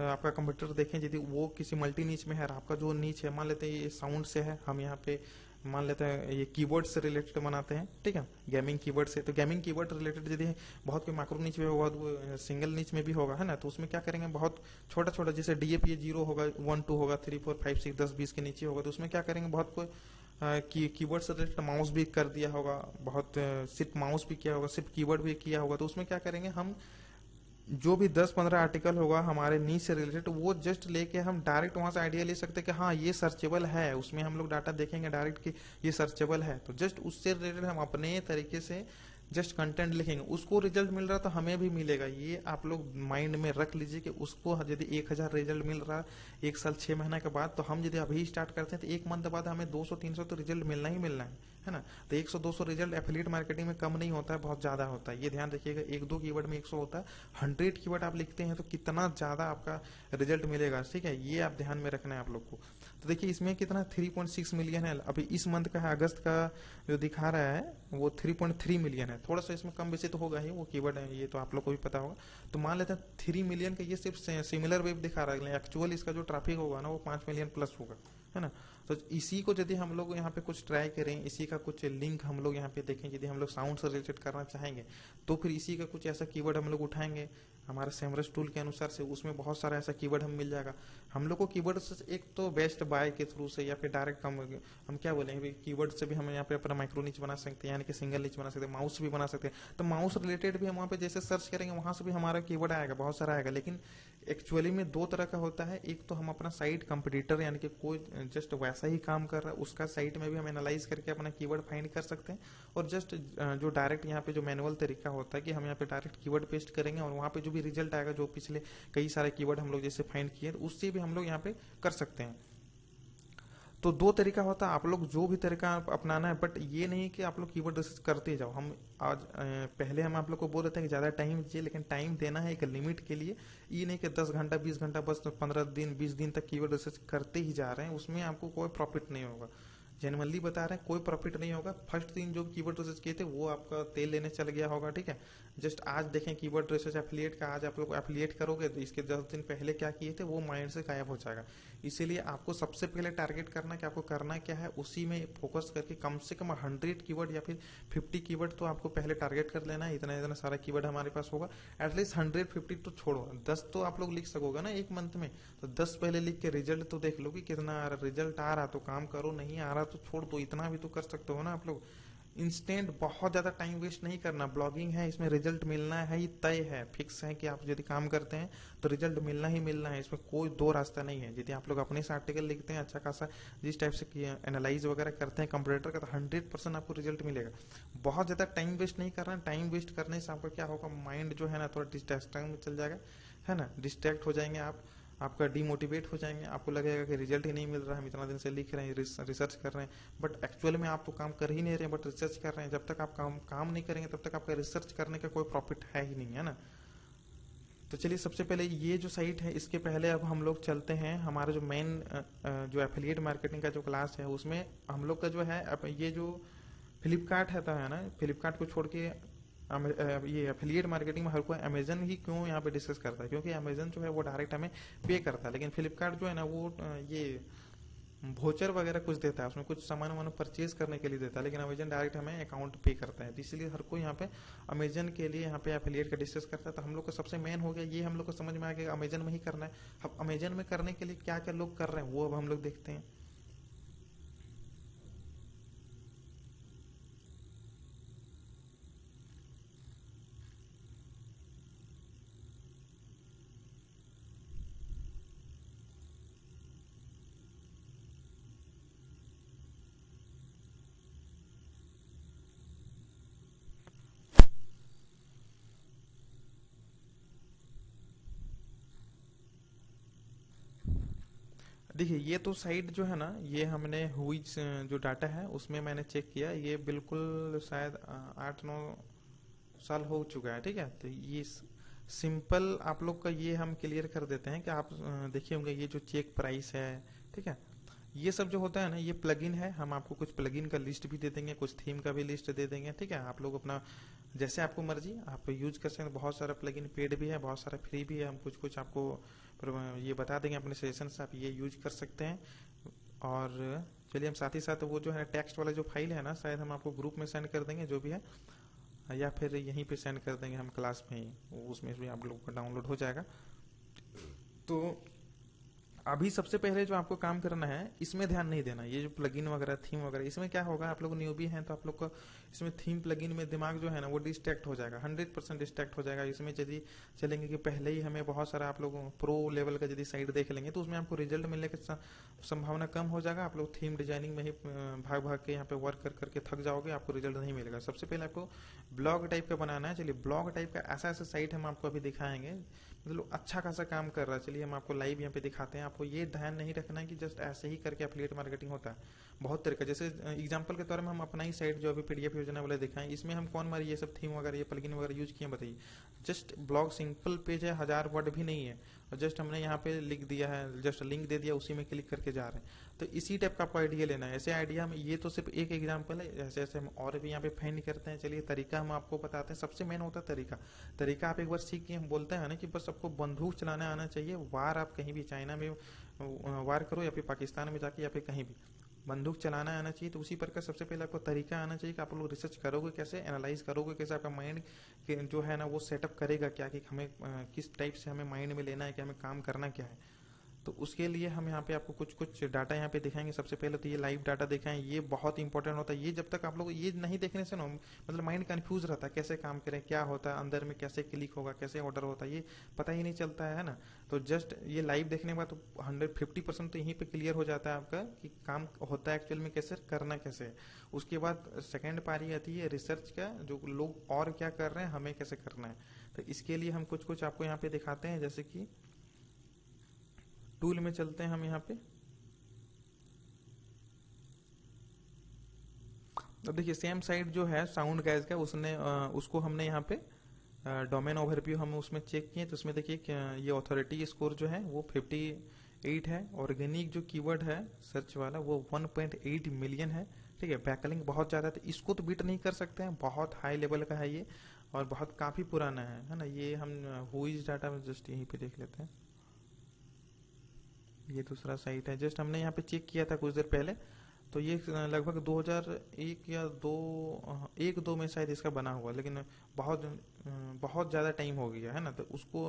आपका कंप्यूटर देखें यदि वो किसी मल्टी नीच में है और आपका जो नीच है, मान लेते हैं ये साउंड से है, हम यहाँ पे मान लेते हैं ये कीबोर्ड से रिलेटेड बनाते हैं, ठीक है, गेमिंग कीबोर्ड से। तो गेमिंग कीबोर्ड रिलेटेड यदि बहुत कोई माइक्रो नीच में होगा, वो सिंगल नीच में भी होगा, है ना। तो उसमें क्या करेंगे, बहुत छोटा छोटा, जैसे डीएपी 0 होगा, 1 2 होगा, 3 4 5 6 10 20 के नीचे होगा, तो उसमें क्या करेंगे, बहुत कोई कीबोर्ड से रिलेटेड माउस भी कर दिया होगा, बहुत सिर्फ माउस भी किया होगा, सिर्फ कीबोर्ड भी किया होगा। तो उसमें क्या करेंगे, हम जो भी 10-15 आर्टिकल होगा हमारे नीच से रिलेटेड, वो जस्ट लेके हम डायरेक्ट वहां से आइडिया ले सकते हैं कि हाँ ये सर्चेबल है। उसमें हम लोग डाटा देखेंगे डायरेक्ट कि ये सर्चेबल है, तो जस्ट उससे रिलेटेड हम अपने तरीके से जस्ट कंटेंट लिखेंगे, उसको रिजल्ट मिल रहा तो हमें भी मिलेगा। ये आप लोग माइंड में रख लीजिए कि उसको यदि 1000 रिजल्ट मिल रहा है 1 साल 6 महीने के बाद, तो हम यदि अभी स्टार्ट करते हैं तो 1 मंथ बाद हमें 200-300 तो रिजल्ट मिलना ही मिलना है ना। तो 100-200 रिजल्ट एफिलिएट मार्केटिंग में कम नहीं होता है, बहुत ज्यादा होता है। ये ध्यान रखिएगा, 1-2 कीवर्ड में 100 होता है, 100 कीवर्ड आप लिखते हैं तो कितना ज्यादा आपका रिजल्ट मिलेगा, ठीक है। ये आप ध्यान में रखना है आप लोग को। तो देखिए इसमें कितना 3.6 मिलियन है, अभी इस मंथ का है, अगस्त का जो दिखा रहा है वो 3.3 मिलियन है। थोड़ा सा इसमें कम बेसी तो होगा ही, वो कीवर्ड है, ये तो आप लोग को भी पता होगा। तो मान लेते हैं 3 मिलियन का ये सिर्फ सिमिलर वेब दिखा रहा है, एक्चुअल इसका जो ट्रैफिक होगा ना वो 5 मिलियन प्लस होगा, है ना। तो इसी को यदि हम लोग यहाँ पे कुछ ट्राई करें, इसी का कुछ लिंक हम लोग यहाँ पे देखें, यदि हम लोग साउंड से रिलेटेड करना चाहेंगे तो फिर इसी का कुछ ऐसा कीवर्ड हम लोग उठाएंगे हमारे सेमरस टूल के अनुसार से, उसमें बहुत सारा ऐसा कीवर्ड हम मिल जाएगा हम लोग को। कीवर्ड से एक तो बेस्ट बाय के थ्रू से या फिर डायरेक्ट हम क्या बोलेंगे, कीवर्ड से भी हम यहाँ पे अपना माइक्रो नीच बना सकते हैं, यानी कि सिंगल नीच बना सकते हैं, माउस भी बना सकते हैं। तो माउस रिलेटेड भी हम वहाँ पे जैसे सर्च करेंगे वहां से भी हमारा कीवर्ड आएगा, बहुत सारा आएगा। लेकिन एक्चुअली में दो तरह का होता है, एक तो हम अपना साइट कंपटीटर यानी कि कोई जस्ट वैसा ही काम कर रहा है उसका साइट में भी हम एनालाइज करके अपना कीवर्ड फाइंड कर सकते हैं, और जस्ट जो डायरेक्ट यहाँ पे जो मैनुअल तरीका होता है कि हम यहाँ पे डायरेक्ट कीवर्ड पेस्ट करेंगे और वहाँ पे जो भी रिजल्ट आएगा, जो पिछले कई सारे कीवर्ड हम लोग जैसे फाइंड किए, उससे भी हम लोग यहाँ पे कर सकते हैं। तो दो तरीका होता है, आप लोग जो भी तरीका अपनाना है, बट ये नहीं कि आप लोग कीवर्ड रिसर्च करते जाओ। हम आज पहले हम आप लोग को बोल रहे थे कि ज्यादा टाइम दीजिए, लेकिन टाइम देना है एक लिमिट के लिए। ये नहीं कि 10 घंटा 20 घंटा बस 15 दिन 20 दिन तक कीवर्ड रिसर्च करते ही जा रहे हैं, उसमें आपको कोई प्रॉफिट नहीं होगा। जेनवनली बता रहे हैं, कोई प्रॉफिट नहीं होगा। फर्स्ट दिन जो कीवर्ड रिसर्च किए थे वो आपका तेल लेने चल गया होगा, ठीक है। जस्ट आज देखें कीवर्ड रिसर्च एफिलिएट का, आज आप लोग एफिलिएट करोगे तो इसके 10 दिन पहले क्या किए थे वो माइंड से गायब हो जाएगा। इसीलिए आपको सबसे पहले टारगेट करना कि आपको करना क्या है, उसी में फोकस करके कम से कम 100 कीवर्ड या फिर 50 कीवर्ड तो आपको पहले टारगेट कर लेना है। इतना इतना सारा कीवर्ड हमारे पास होगा, एटलीस्ट 150 तो छोड़ो, 10 तो आप लोग लिख सकोगे ना एक मंथ में। तो 10 पहले लिख के रिजल्ट तो देख लो कि कितना रिजल्ट आ रहा तो काम करो, नहीं आ रहा तो छोड़ दो। इतना भी तो कर सकते हो ना आप लोग। इंस्टेंट बहुत ज्यादा टाइम वेस्ट नहीं करना। ब्लॉगिंग है, इसमें रिजल्ट मिलना है, ये तय है, फिक्स है कि आप यदि काम करते हैं तो रिजल्ट मिलना ही मिलना है, इसमें कोई दो रास्ता नहीं है। यदि आप लोग अपने से आर्टिकल लिखते हैं अच्छा खासा, जिस टाइप से एनालाइज वगैरह करते हैं कंप्यूटर का, तो 100% आपको रिजल्ट मिलेगा। बहुत ज्यादा टाइम वेस्ट नहीं करना। टाइम वेस्ट करने से आपका क्या होगा, माइंड जो है ना थोड़ा डिस्ट्रैक्शन में चल जाएगा, है ना, डिस्ट्रैक्ट हो जाएंगे आप, आपका डिमोटिवेट हो जाएंगे, आपको लगेगा कि रिजल्ट ही नहीं मिल रहा है, हम इतना दिन से लिख रहे हैं, रिसर्च कर रहे हैं, बट एक्चुअल में आप तो काम कर ही नहीं रहे हैं, बट रिसर्च कर रहे हैं। जब तक आप काम नहीं करेंगे तब तक आपका रिसर्च करने का कोई प्रॉफिट है ही नहीं, है ना। तो चलिए सबसे पहले ये जो साइट है, इसके पहले अब हम लोग चलते हैं हमारा जो मेन जो एफिलिएट मार्केटिंग का जो क्लास है, उसमें हम लोग का जो है अब ये जो फ्लिपकार्ट है ना, फ्लिपकार्ट को छोड़ के ये एफिलिएट मार्केटिंग में हर कोई अमेजन ही क्यों यहाँ पे डिस्कस करता है, क्योंकि अमेजन जो है वो डायरेक्ट हमें पे करता है, लेकिन फ्लिपकार्ट जो है ना वो ये भोचर वगैरह कुछ देता है, उसमें कुछ सामान वामान परचेज करने के लिए देता है, लेकिन अमेजन डायरेक्ट हमें अकाउंट पे करता है। तो इसलिए हर कोई यहाँ पे अमेजन के लिए यहाँ पे एफिलिएट का डिस्कस करता है। तो हम लोग को सबसे मेन हो गया ये, हम लोग को समझ में आ गया अमेजन में ही करना है। अब अमेजन में करने के लिए क्या क्या लोग कर रहे हैं वो अब हम लोग देखते हैं। देखिए ये तो साइट जो है ना, ये हमने हुई जो डाटा है उसमें मैंने चेक किया, ये बिल्कुल शायद 8-9 साल हो चुका है, ठीक है। तो ये सिंपल आप लोग का ये हम क्लियर कर देते हैं कि आप देखिए होंगे ये जो चेक प्राइस है, ठीक है। ये सब जो होता है ना, ये प्लगइन है, हम आपको कुछ प्लगइन का लिस्ट भी दे देंगे, कुछ थीम का भी लिस्ट दे देंगे, ठीक है। आप लोग अपना जैसे आपको मर्जी आप यूज कर सकते हैं। बहुत सारा प्लगइन पेड भी है, बहुत सारा फ्री भी है, हम कुछ कुछ आपको ये बता देंगे अपने सेशन से, आप ये यूज कर सकते हैं। और चलिए हम साथ ही साथ वो जो है टेक्स्ट वाला जो फाइल है ना, शायद हम आपको ग्रुप में सेंड कर देंगे जो भी है, या फिर यहीं पे सेंड कर देंगे हम क्लास में ही, उसमें भी आप लोग को डाउनलोड हो जाएगा। तो अभी सबसे पहले जो आपको काम करना है, इसमें ध्यान नहीं देना, ये जो प्लगइन वगैरह थीम वगैरह, इसमें क्या होगा, आप लोग न्यूबी हैं तो आप लोग का इसमें थीम प्लगइन में दिमाग जो है ना वो डिस्ट्रैक्ट हो जाएगा, 100% डिस्ट्रैक्ट हो जाएगा। इसमें यदि चलेंगे कि पहले ही हमें बहुत सारा आप लोग प्रो लेवल का यदि साइट देख लेंगे तो उसमें आपको रिजल्ट मिलने की संभावना कम हो जाएगा। आप लोग थीम डिजाइनिंग में ही भाग भाग के यहाँ पे वर्क कर करके थक जाओगे, आपको रिजल्ट नहीं मिलेगा। सबसे पहले आपको ब्लॉग टाइप का बनाना है। चलिए ब्लॉग टाइप का ऐसा ऐसा साइट हम आपको अभी दिखाएंगे, मतलब अच्छा खासा काम कर रहा है। चलिए हम आपको लाइव यहाँ पे दिखाते हैं। आपको ये ध्यान नहीं रखना है कि जस्ट ऐसे ही करके एफिलिएट मार्केटिंग होता है, बहुत तरीका। जैसे एग्जांपल के तौर में हम अपना ही साइट जो अभी पीडीएफ योजना वाले दिखाएं, इसमें हम कौन मारी ये सब थीम वगैरह ये प्लगइन वगैरह यूज किए बताइए। जस्ट ब्लॉग सिंपल पेज है, 1000 वर्ड भी नहीं है, और जस्ट हमने यहाँ पे लिख दिया है, जस्ट लिंक दे दिया, उसी में क्लिक करके जा रहे हैं। तो इसी टाइप का आपको आइडिया लेना है। ऐसे आइडिया हम, ये तो सिर्फ एक एग्जाम्पल है, ऐसे ऐसे हम और भी यहाँ पे फाइंड करते हैं। चलिए तरीका हम आपको बताते हैं। सबसे मेन होता है तरीका। तरीका आप एक बार सीख के, हम बोलते हैं ना कि बस आपको बंदूक चलाना आना चाहिए। वार आप कहीं भी चाइना में वार करो या फिर पाकिस्तान में जाके या फिर कहीं भी बंदूक चलाना आना चाहिए। तो उसी प्रकार सबसे पहले आपको तरीका आना चाहिए कि आप लोग रिसर्च करोगे कैसे, एनालाइज करोगे कैसे, आपका माइंड जो है ना वो सेटअप करेगा क्या, कि हमें किस टाइप से हमें माइंड में लेना है, कि हमें काम करना क्या है। तो उसके लिए हम यहाँ पे आपको कुछ कुछ डाटा यहाँ पे दिखाएंगे। सबसे पहले तो ये लाइव डाटा दिखाएं, ये बहुत इंपॉर्टेंट होता है। ये जब तक आप लोग ये नहीं देखने से ना, मतलब माइंड कंफ्यूज रहता है, कैसे काम करें, क्या होता है अंदर में, कैसे क्लिक होगा, कैसे ऑर्डर होता है, ये पता ही नहीं चलता है ना। तो जस्ट ये लाइव देखने के बाद तो 150% तो यहीं पे क्लियर हो जाता है आपका कि काम होता है एक्चुअल में कैसे, करना कैसे है। उसके बाद सेकेंड पारी आती है रिसर्च का, जो लोग और क्या कर रहे हैं, हमें कैसे करना है। तो इसके लिए हम कुछ कुछ आपको यहाँ पे दिखाते हैं। जैसे कि टूल में चलते हैं हम यहाँ पे। तो देखिए सेम साइट जो है साउंड गैस का, उसने उसको हमने यहाँ पे डोमेन ओवरव्यू हम उसमें चेक किए। तो उसमें देखिए ये ऑथोरिटी स्कोर जो है वो 58 है। ऑर्गेनिक जो कीवर्ड है सर्च वाला वो 1.8 मिलियन है, ठीक है। बैकलिंग बहुत ज्यादा है, तो इसको तो बीट नहीं कर सकते हैं, बहुत हाई लेवल का है ये, और बहुत काफी पुराना है ना। ये हम हुईज डाटा में जस्ट यहीं पे देख लेते हैं। ये दूसरा साइट है, जस्ट हमने यहाँ पे चेक किया था कुछ देर पहले। तो ये लगभग 2001 या 1-2 में शायद इसका बना हुआ, लेकिन बहुत बहुत ज़्यादा टाइम हो गया है ना। तो उसको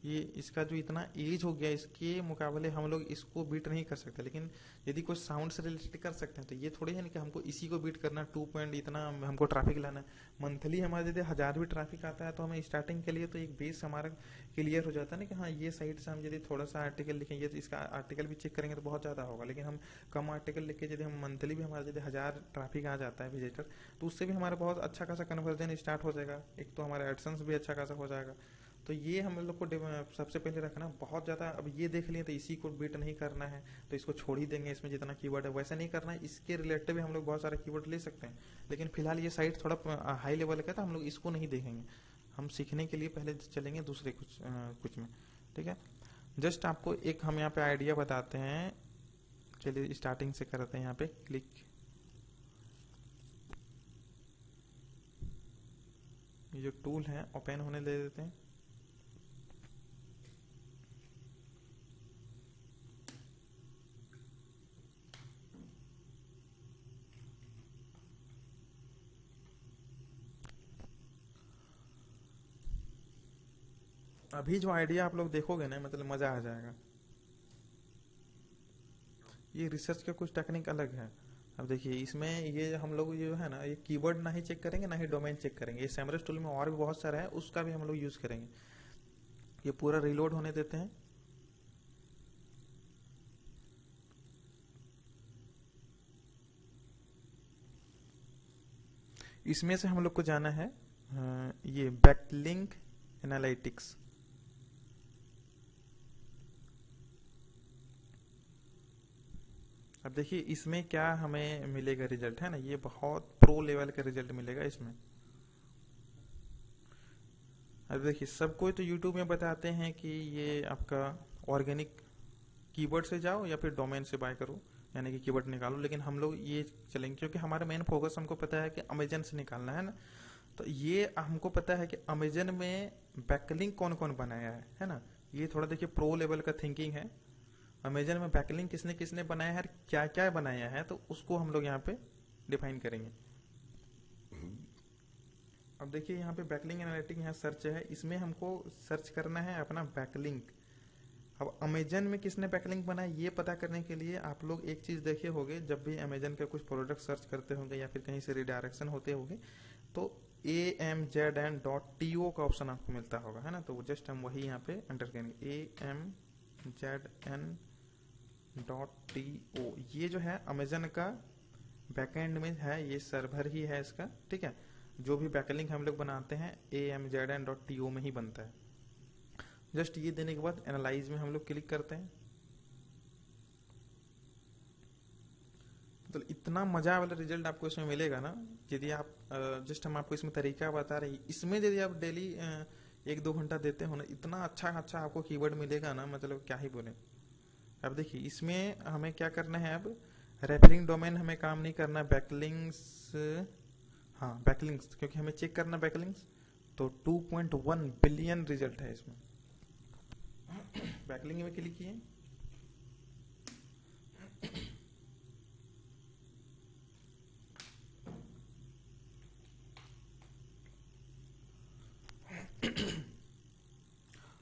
ये इसका जो इतना एज हो गया, इसके मुकाबले हम लोग इसको बीट नहीं कर सकते। लेकिन यदि कोई साउंड से रिलेटेड कर सकते हैं तो ये थोड़ी है ना कि हमको इसी को बीट करना, 2 पॉइंट इतना हमको ट्रैफिक लाना है। मंथली हमारे यदि 1000 भी ट्रैफिक आता है तो हमें स्टार्टिंग के लिए तो एक बेस हमारा क्लियर हो जाता है ना कि हाँ ये साइट से हम यदि थोड़ा सा आर्टिकल लिखेंगे तो इसका आर्टिकल भी चेक करेंगे तो बहुत ज़्यादा होगा। लेकिन हम कम आर्टिकल लिख के यदि हम मंथली भी हमारा यदि 1000 ट्रैफिक आ जाता है विजिटर, तो उससे भी हमारा बहुत अच्छा खासा कन्वर्जन स्टार्ट हो जाएगा। एक तो हमारा एडसेंस भी अच्छा खासा हो जाएगा। तो ये हम लोग को सबसे पहले रखना बहुत ज़्यादा। अब ये देख लिए तो इसी को बीट नहीं करना है तो इसको छोड़ ही देंगे, इसमें जितना कीवर्ड है वैसा नहीं करना है। इसके रिलेटेड भी हम लोग बहुत सारे कीवर्ड ले सकते हैं, लेकिन फिलहाल ये साइट थोड़ा हाई लेवल का है तो हम लोग इसको नहीं देखेंगे। हम सीखने के लिए पहले चलेंगे दूसरे कुछ में, ठीक है। जस्ट आपको एक हम यहाँ पे आइडिया बताते हैं। चलिए स्टार्टिंग से करते हैं। यहाँ पे क्लिक, ये जो टूल है ओपन होने दे देते हैं। अभी जो आइडिया आप लोग देखोगे ना, मतलब मजा आ जाएगा। ये रिसर्च का कुछ टेक्निक अलग है। अब देखिए इसमें ये हम लोग ये जो है ना, ये कीवर्ड ना ही चेक करेंगे ना ही डोमेन चेक करेंगे। ये सैमरस टूल में और भी बहुत सारा है, उसका भी हम लोग यूज करेंगे। ये पूरा रिलोड होने देते हैं। इसमें से हम लोग को जाना है ये बैकलिंक एनालिटिक्स। अब देखिए इसमें क्या हमें मिलेगा रिजल्ट, है ना, ये बहुत प्रो लेवल का रिजल्ट मिलेगा इसमें। अब देखिए सबको तो यूट्यूब में बताते हैं कि ये आपका ऑर्गेनिक कीवर्ड से जाओ या फिर डोमेन से बाय करो, यानी कि कीवर्ड निकालो, लेकिन हम लोग ये चलेंगे क्योंकि हमारा मेन फोकस हमको पता है कि अमेजन से निकालना है ना। तो ये हमको पता है कि अमेजन में बैकलिंक कौन कौन बनाया है ना। ये थोड़ा देखिए प्रो लेवल का थिंकिंग है। अमेजन में बैकलिंक किसने किसने बनाया है, क्या क्या बनाया है, तो उसको हम लोग यहाँ पे डिफाइन करेंगे। अब देखिए यहाँ पे बैकलिंक एनालिटिक यहाँ सर्च है, इसमें हमको सर्च करना है अपना बैकलिंक। अब अमेजन में किसने बैकलिंक बनाया ये पता करने के लिए आप लोग एक चीज देखे होंगे, जब भी अमेजन का कुछ प्रोडक्ट सर्च करते होंगे या फिर कहीं से रिडायरेक्शन होते होंगे तो amzn.to का ऑप्शन आपको मिलता होगा, है ना। तो जस्ट हम वही यहाँ पे एंटर करेंगे amzn.to। ये जो है अमेजन का बैकएंड में है, ये सर्वर ही है इसका, ठीक है। जो भी बैकलिंक हम लोग बनाते हैं amzn.to में ही बनता है। जस्ट ये देने के बाद एनालाइज में हम लोग क्लिक करते हैं। तो इतना मजा वाला रिजल्ट आपको इसमें मिलेगा ना, यदि आप जस्ट हम आपको इसमें तरीका बता रहे हैं, इसमें यदि आप डेली 1-2 घंटा देते हो ना, इतना अच्छा अच्छा आपको कीवर्ड मिलेगा ना, मतलब क्या ही बोले। अब देखिए इसमें हमें क्या करना है, अब रेफरिंग डोमेन हमें काम नहीं करना, बैकलिंक्स, हाँ बैकलिंक्स, क्योंकि हमें चेक करना बैकलिंक्स। तो 2.1 बिलियन रिजल्ट है इसमें। बैकलिंक में क्लिक किए,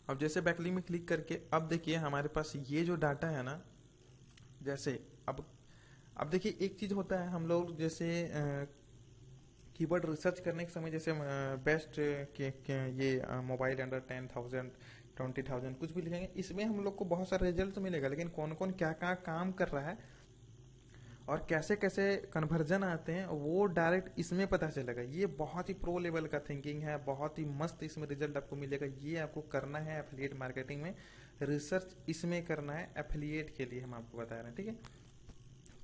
अब जैसे बैकलिंक में क्लिक करके अब देखिए हमारे पास ये जो डाटा है ना, जैसे अब देखिए एक चीज होता है, हम लोग जैसे कीवर्ड रिसर्च करने के समय जैसे बेस्ट के ये मोबाइल अंडर 10,000 20,000 कुछ भी लिखेंगे, इसमें हम लोग को बहुत सारा रिजल्ट मिलेगा, लेकिन कौन कौन क्या क्या काम कर रहा है और कैसे कैसे कन्वर्जन आते हैं वो डायरेक्ट इसमें पता चलेगा। ये बहुत ही प्रो लेवल का थिंकिंग है, बहुत ही मस्त इसमें रिजल्ट आपको मिलेगा। ये आपको करना है एफिलिएट मार्केटिंग में, रिसर्च इसमें करना है एफिलिएट के लिए, हम आपको बता रहे हैं, ठीक है।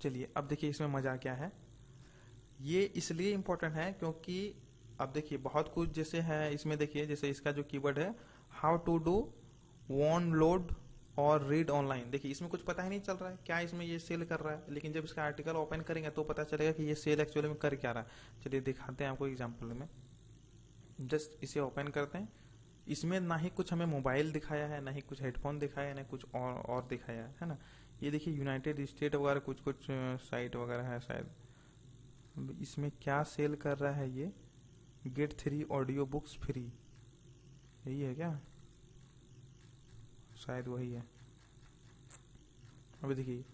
चलिए अब देखिए इसमें मजा क्या है। ये इसलिए इम्पोर्टेंट है क्योंकि अब देखिए बहुत कुछ जैसे है इसमें, देखिए जैसे इसका जो कीवर्ड है how to do download और रीड ऑनलाइन, देखिए इसमें कुछ पता ही नहीं चल रहा है क्या इसमें ये सेल कर रहा है, लेकिन जब इसका आर्टिकल ओपन करेंगे तो पता चलेगा कि ये सेल एक्चुअली में कर क्या रहा है। चलिए दिखाते हैं आपको एग्जांपल में, जस्ट इसे ओपन करते हैं। इसमें ना ही कुछ हमें मोबाइल दिखाया है, ना ही कुछ हेडफोन दिखाया है, ना कुछ और दिखाया है ना। ये देखिए यूनाइटेड स्टेट वगैरह कुछ कुछ साइट वगैरह है शायद। इसमें क्या सेल कर रहा है ये, गेट 3 ऑडियो बुक्स फ्री, यही है क्या, शायद वही है। अभी देखिए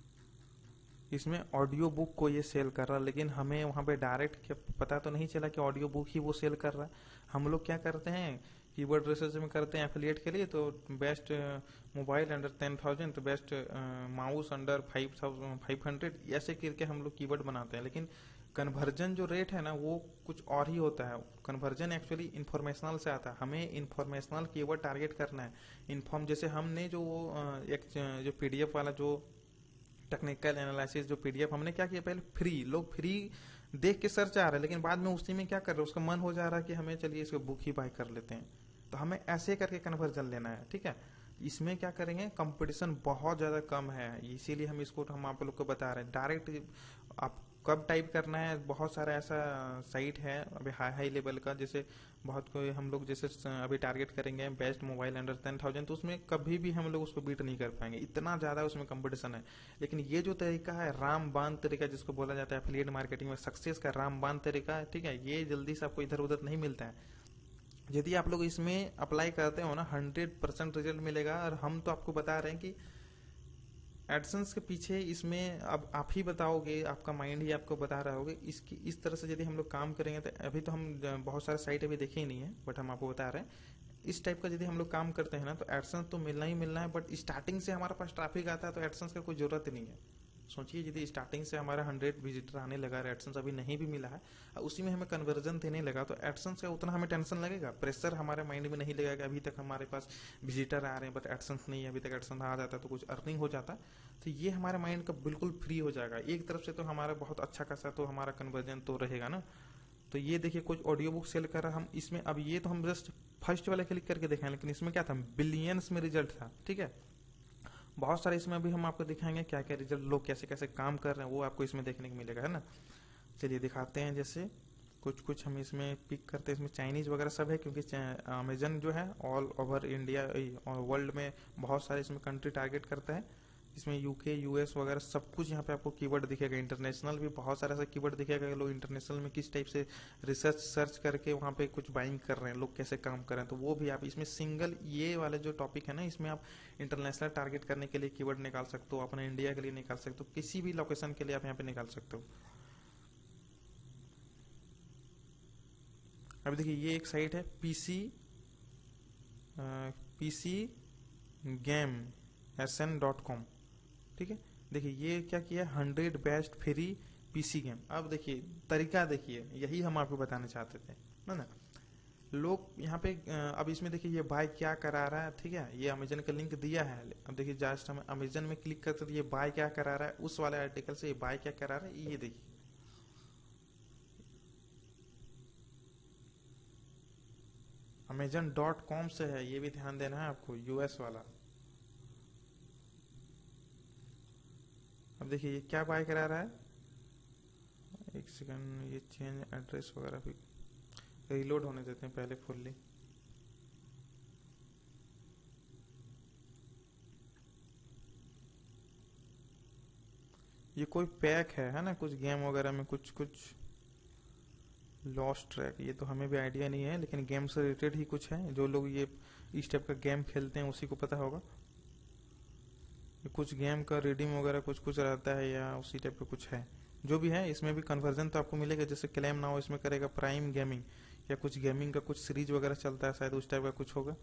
इसमें ऑडियो बुक को ये सेल कर रहा है, लेकिन हमें वहां पे डायरेक्ट पता तो नहीं चला कि ऑडियो बुक ही वो सेल कर रहा है। हम लोग क्या करते हैं कीवर्ड रिसर्च में करते हैं एफिलिएट के लिए, तो बेस्ट मोबाइल अंडर 10,000, तो बेस्ट माउस अंडर 500, ऐसे करके हम लोग कीवर्ड बनाते हैं, लेकिन कन्वर्जन जो रेट है ना वो कुछ और ही होता है। कन्वर्जन एक्चुअली इन्फॉर्मेशनल से आता है, हमें इन्फॉर्मेशनल कीवर्ड टारगेट करना है। इन्फॉर्म जैसे हमने जो एक जो पीडीएफ वाला जो टेक्निकल एनालिसिस जो पीडीएफ हमने क्या किया, पहले फ्री, लोग फ्री देख के सर्च आ रहे हैं, लेकिन बाद में उसी में क्या कर रहे हैं, उसका मन हो जा रहा है कि हमें चलिए इसको बुक ही बाय कर लेते हैं। तो हमें ऐसे करके कन्वर्जन लेना है, ठीक है। इसमें क्या करेंगे, कंपटीशन बहुत ज्यादा कम है, इसीलिए हम आप लोग को बता रहे हैं डायरेक्ट आप कब टाइप करना है। बहुत सारा ऐसा साइट है अभी हाई लेवल का, जैसे बहुत कोई हम लोग जैसे अभी टारगेट करेंगे बेस्ट मोबाइल अंडर 10,000, तो उसमें कभी भी हम लोग उसको बीट नहीं कर पाएंगे, इतना ज्यादा उसमें कंपटीशन है। लेकिन ये जो तरीका है रामबाण तरीका जिसको बोला जाता है एफिलिएट मार्केटिंग में सक्सेस का रामबाण तरीका है, ठीक है, ये जल्दी से आपको इधर उधर नहीं मिलता है। यदि आप लोग इसमें अप्लाई करते हो ना 100% रिजल्ट मिलेगा। और हम तो आपको बता रहे हैं कि एडसेंस के पीछे इसमें अब आप ही बताओगे, आपका माइंड ही आपको बता रहा होगा। इसकी इस तरह से यदि हम लोग काम करेंगे तो अभी तो हम बहुत सारे साइट अभी देखे ही नहीं है, बट हम आपको बता रहे हैं इस टाइप का यदि हम लोग काम करते हैं ना तो एडसेंस तो मिलना ही मिलना है। बट स्टार्टिंग से हमारे पास ट्रैफिक आता है तो एडसेंस का कोई जरूरत ही नहीं है, सोचिए यदि स्टार्टिंग से हमारा 100 विजिटर आने लगा, एडसेंस अभी नहीं भी मिला है, उसी में हमें कन्वर्जन देने लगा, तो एडसेंस का उतना हमें टेंशन लगेगा, प्रेशर हमारे माइंड में नहीं लगेगा। अभी तक हमारे पास विजिटर आ रहे हैं बट एडसेंस नहीं है, अभी तक एडसेंस आ जाता तो कुछ अर्निंग हो जाता। तो ये हमारे माइंड का बिल्कुल फ्री हो जाएगा। एक तरफ से तो हमारा बहुत अच्छा खासा तो हमारा कन्वर्जन तो रहेगा ना। तो ये देखिए कुछ ऑडियो बुक सेल कर रहा हम इसमें। अब ये तो हम जस्ट फर्स्ट वाले क्लिक करके देखें, लेकिन इसमें क्या था, बिलियंस में रिजल्ट था। ठीक है, बहुत सारे इसमें अभी हम आपको दिखाएंगे क्या क्या रिजल्ट, लोग कैसे कैसे काम कर रहे हैं, वो आपको इसमें देखने को मिलेगा, है ना। चलिए दिखाते हैं। जैसे कुछ कुछ हम इसमें पिक करते हैं, इसमें चाइनीज वगैरह सब है, क्योंकि अमेजन जो है ऑल ओवर इंडिया और वर्ल्ड में बहुत सारे इसमें कंट्री टारगेट करता है। इसमें यूके यूएस वगैरह सब कुछ यहाँ पे आपको कीवर्ड दिखेगा। इंटरनेशनल भी बहुत सारा ऐसा कीवर्ड दिखेगा कि लोग इंटरनेशनल में किस टाइप से रिसर्च सर्च करके वहाँ पे कुछ बाइंग कर रहे हैं, लोग कैसे काम कर रहे हैं, तो वो भी आप इसमें सिंगल ये वाले जो टॉपिक है ना, इसमें आप इंटरनेशनल टारगेट करने के लिए कीवर्ड निकाल सकते हो, अपने इंडिया के लिए निकाल सकते हो, किसी भी लोकेशन के लिए आप यहाँ पे निकाल सकते हो। अभी देखिए ये एक साइट है पीसी गेम SN.com। ठीक है, देखिए ये क्या किया, 100 बेस्ट फ्री पीसी गेम। अब देखिए तरीका देखिए, यही हम आपको बताना चाहते थे, है ना। लोग यहाँ पे अब इसमें देखिए ये बाय क्या करा रहा है। ठीक है, ये अमेजन का लिंक दिया है। अब देखिए जस्ट हम अमेजन में क्लिक करते तो ये बाय क्या करा रहा है, उस वाले आर्टिकल से ये बाय क्या करा रहा है, ये देखिए Amazon.com से है, ये भी ध्यान देना है आपको, यूएस वाला। अब देखिए ये क्या बाय करा रहा है, एक सेकंड, ये चेंज एड्रेस वगैरह भी रिलोड होने देते हैं पहले फुल्ली। ये कोई पैक है ना, कुछ गेम वगैरह में कुछ कुछ लॉस्ट ट्रैक, ये तो हमें भी आइडिया नहीं है, लेकिन गेम से रिलेटेड ही कुछ है। जो लोग ये इस टाइप का गेम खेलते हैं उसी को पता होगा। कुछ गेम का रीडिंग वगैरह कुछ कुछ रहता है या उसी टाइप का कुछ है। जो भी है इसमें भी कन्वर्जन तो आपको मिलेगा। जैसे क्लेम नाउ इसमें करेगा प्राइम गेमिंग, या कुछ गेमिंग का कुछ सीरीज वगैरह चलता है शायद, उस टाइप का कुछ होगा।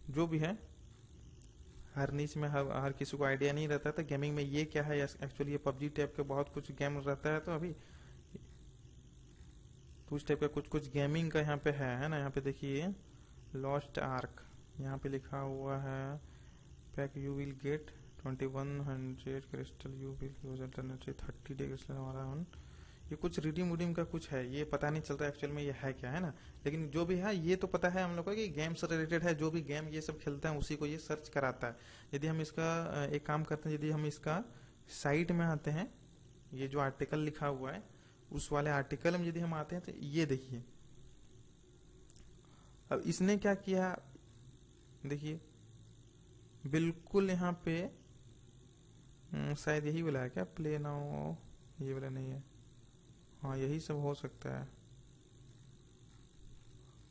जो भी है, हर नीच में हर किसी को आइडिया नहीं रहता था गेमिंग में ये क्या है। एक्चुअली ये पबजी टाइप के बहुत कुछ गेम रहता है, तो अभी तो उस टाइप का कुछ कुछ गेमिंग का यहाँ पे है ना। यहाँ पे देखिए लॉस्ट आर्क, यहाँ पे लिखा हुआ है pack you will get 2100 crystal, you will use alternative 30 day crystal हमारा ऑन। ये कुछ रिडीम उडीम का कुछ है, ये पता नहीं चलता एक्चुअल में ये है क्या, है ना। लेकिन जो भी है ये तो पता है हम लोग को कि गेम से रिलेटेड है। जो भी गेम ये सब खेलता है उसी को ये सर्च कराता है। यदि हम इसका एक काम करते हैं, यदि हम इसका साइट में आते हैं, ये जो आर्टिकल लिखा हुआ है उस वाले आर्टिकल में यदि हम आते हैं तो ये देखिए, अब इसने क्या किया, देखिए बिल्कुल यहाँ पे शायद यही वाला है क्या, प्ले नाउ, ये वाला नहीं है, हाँ यही सब हो सकता है।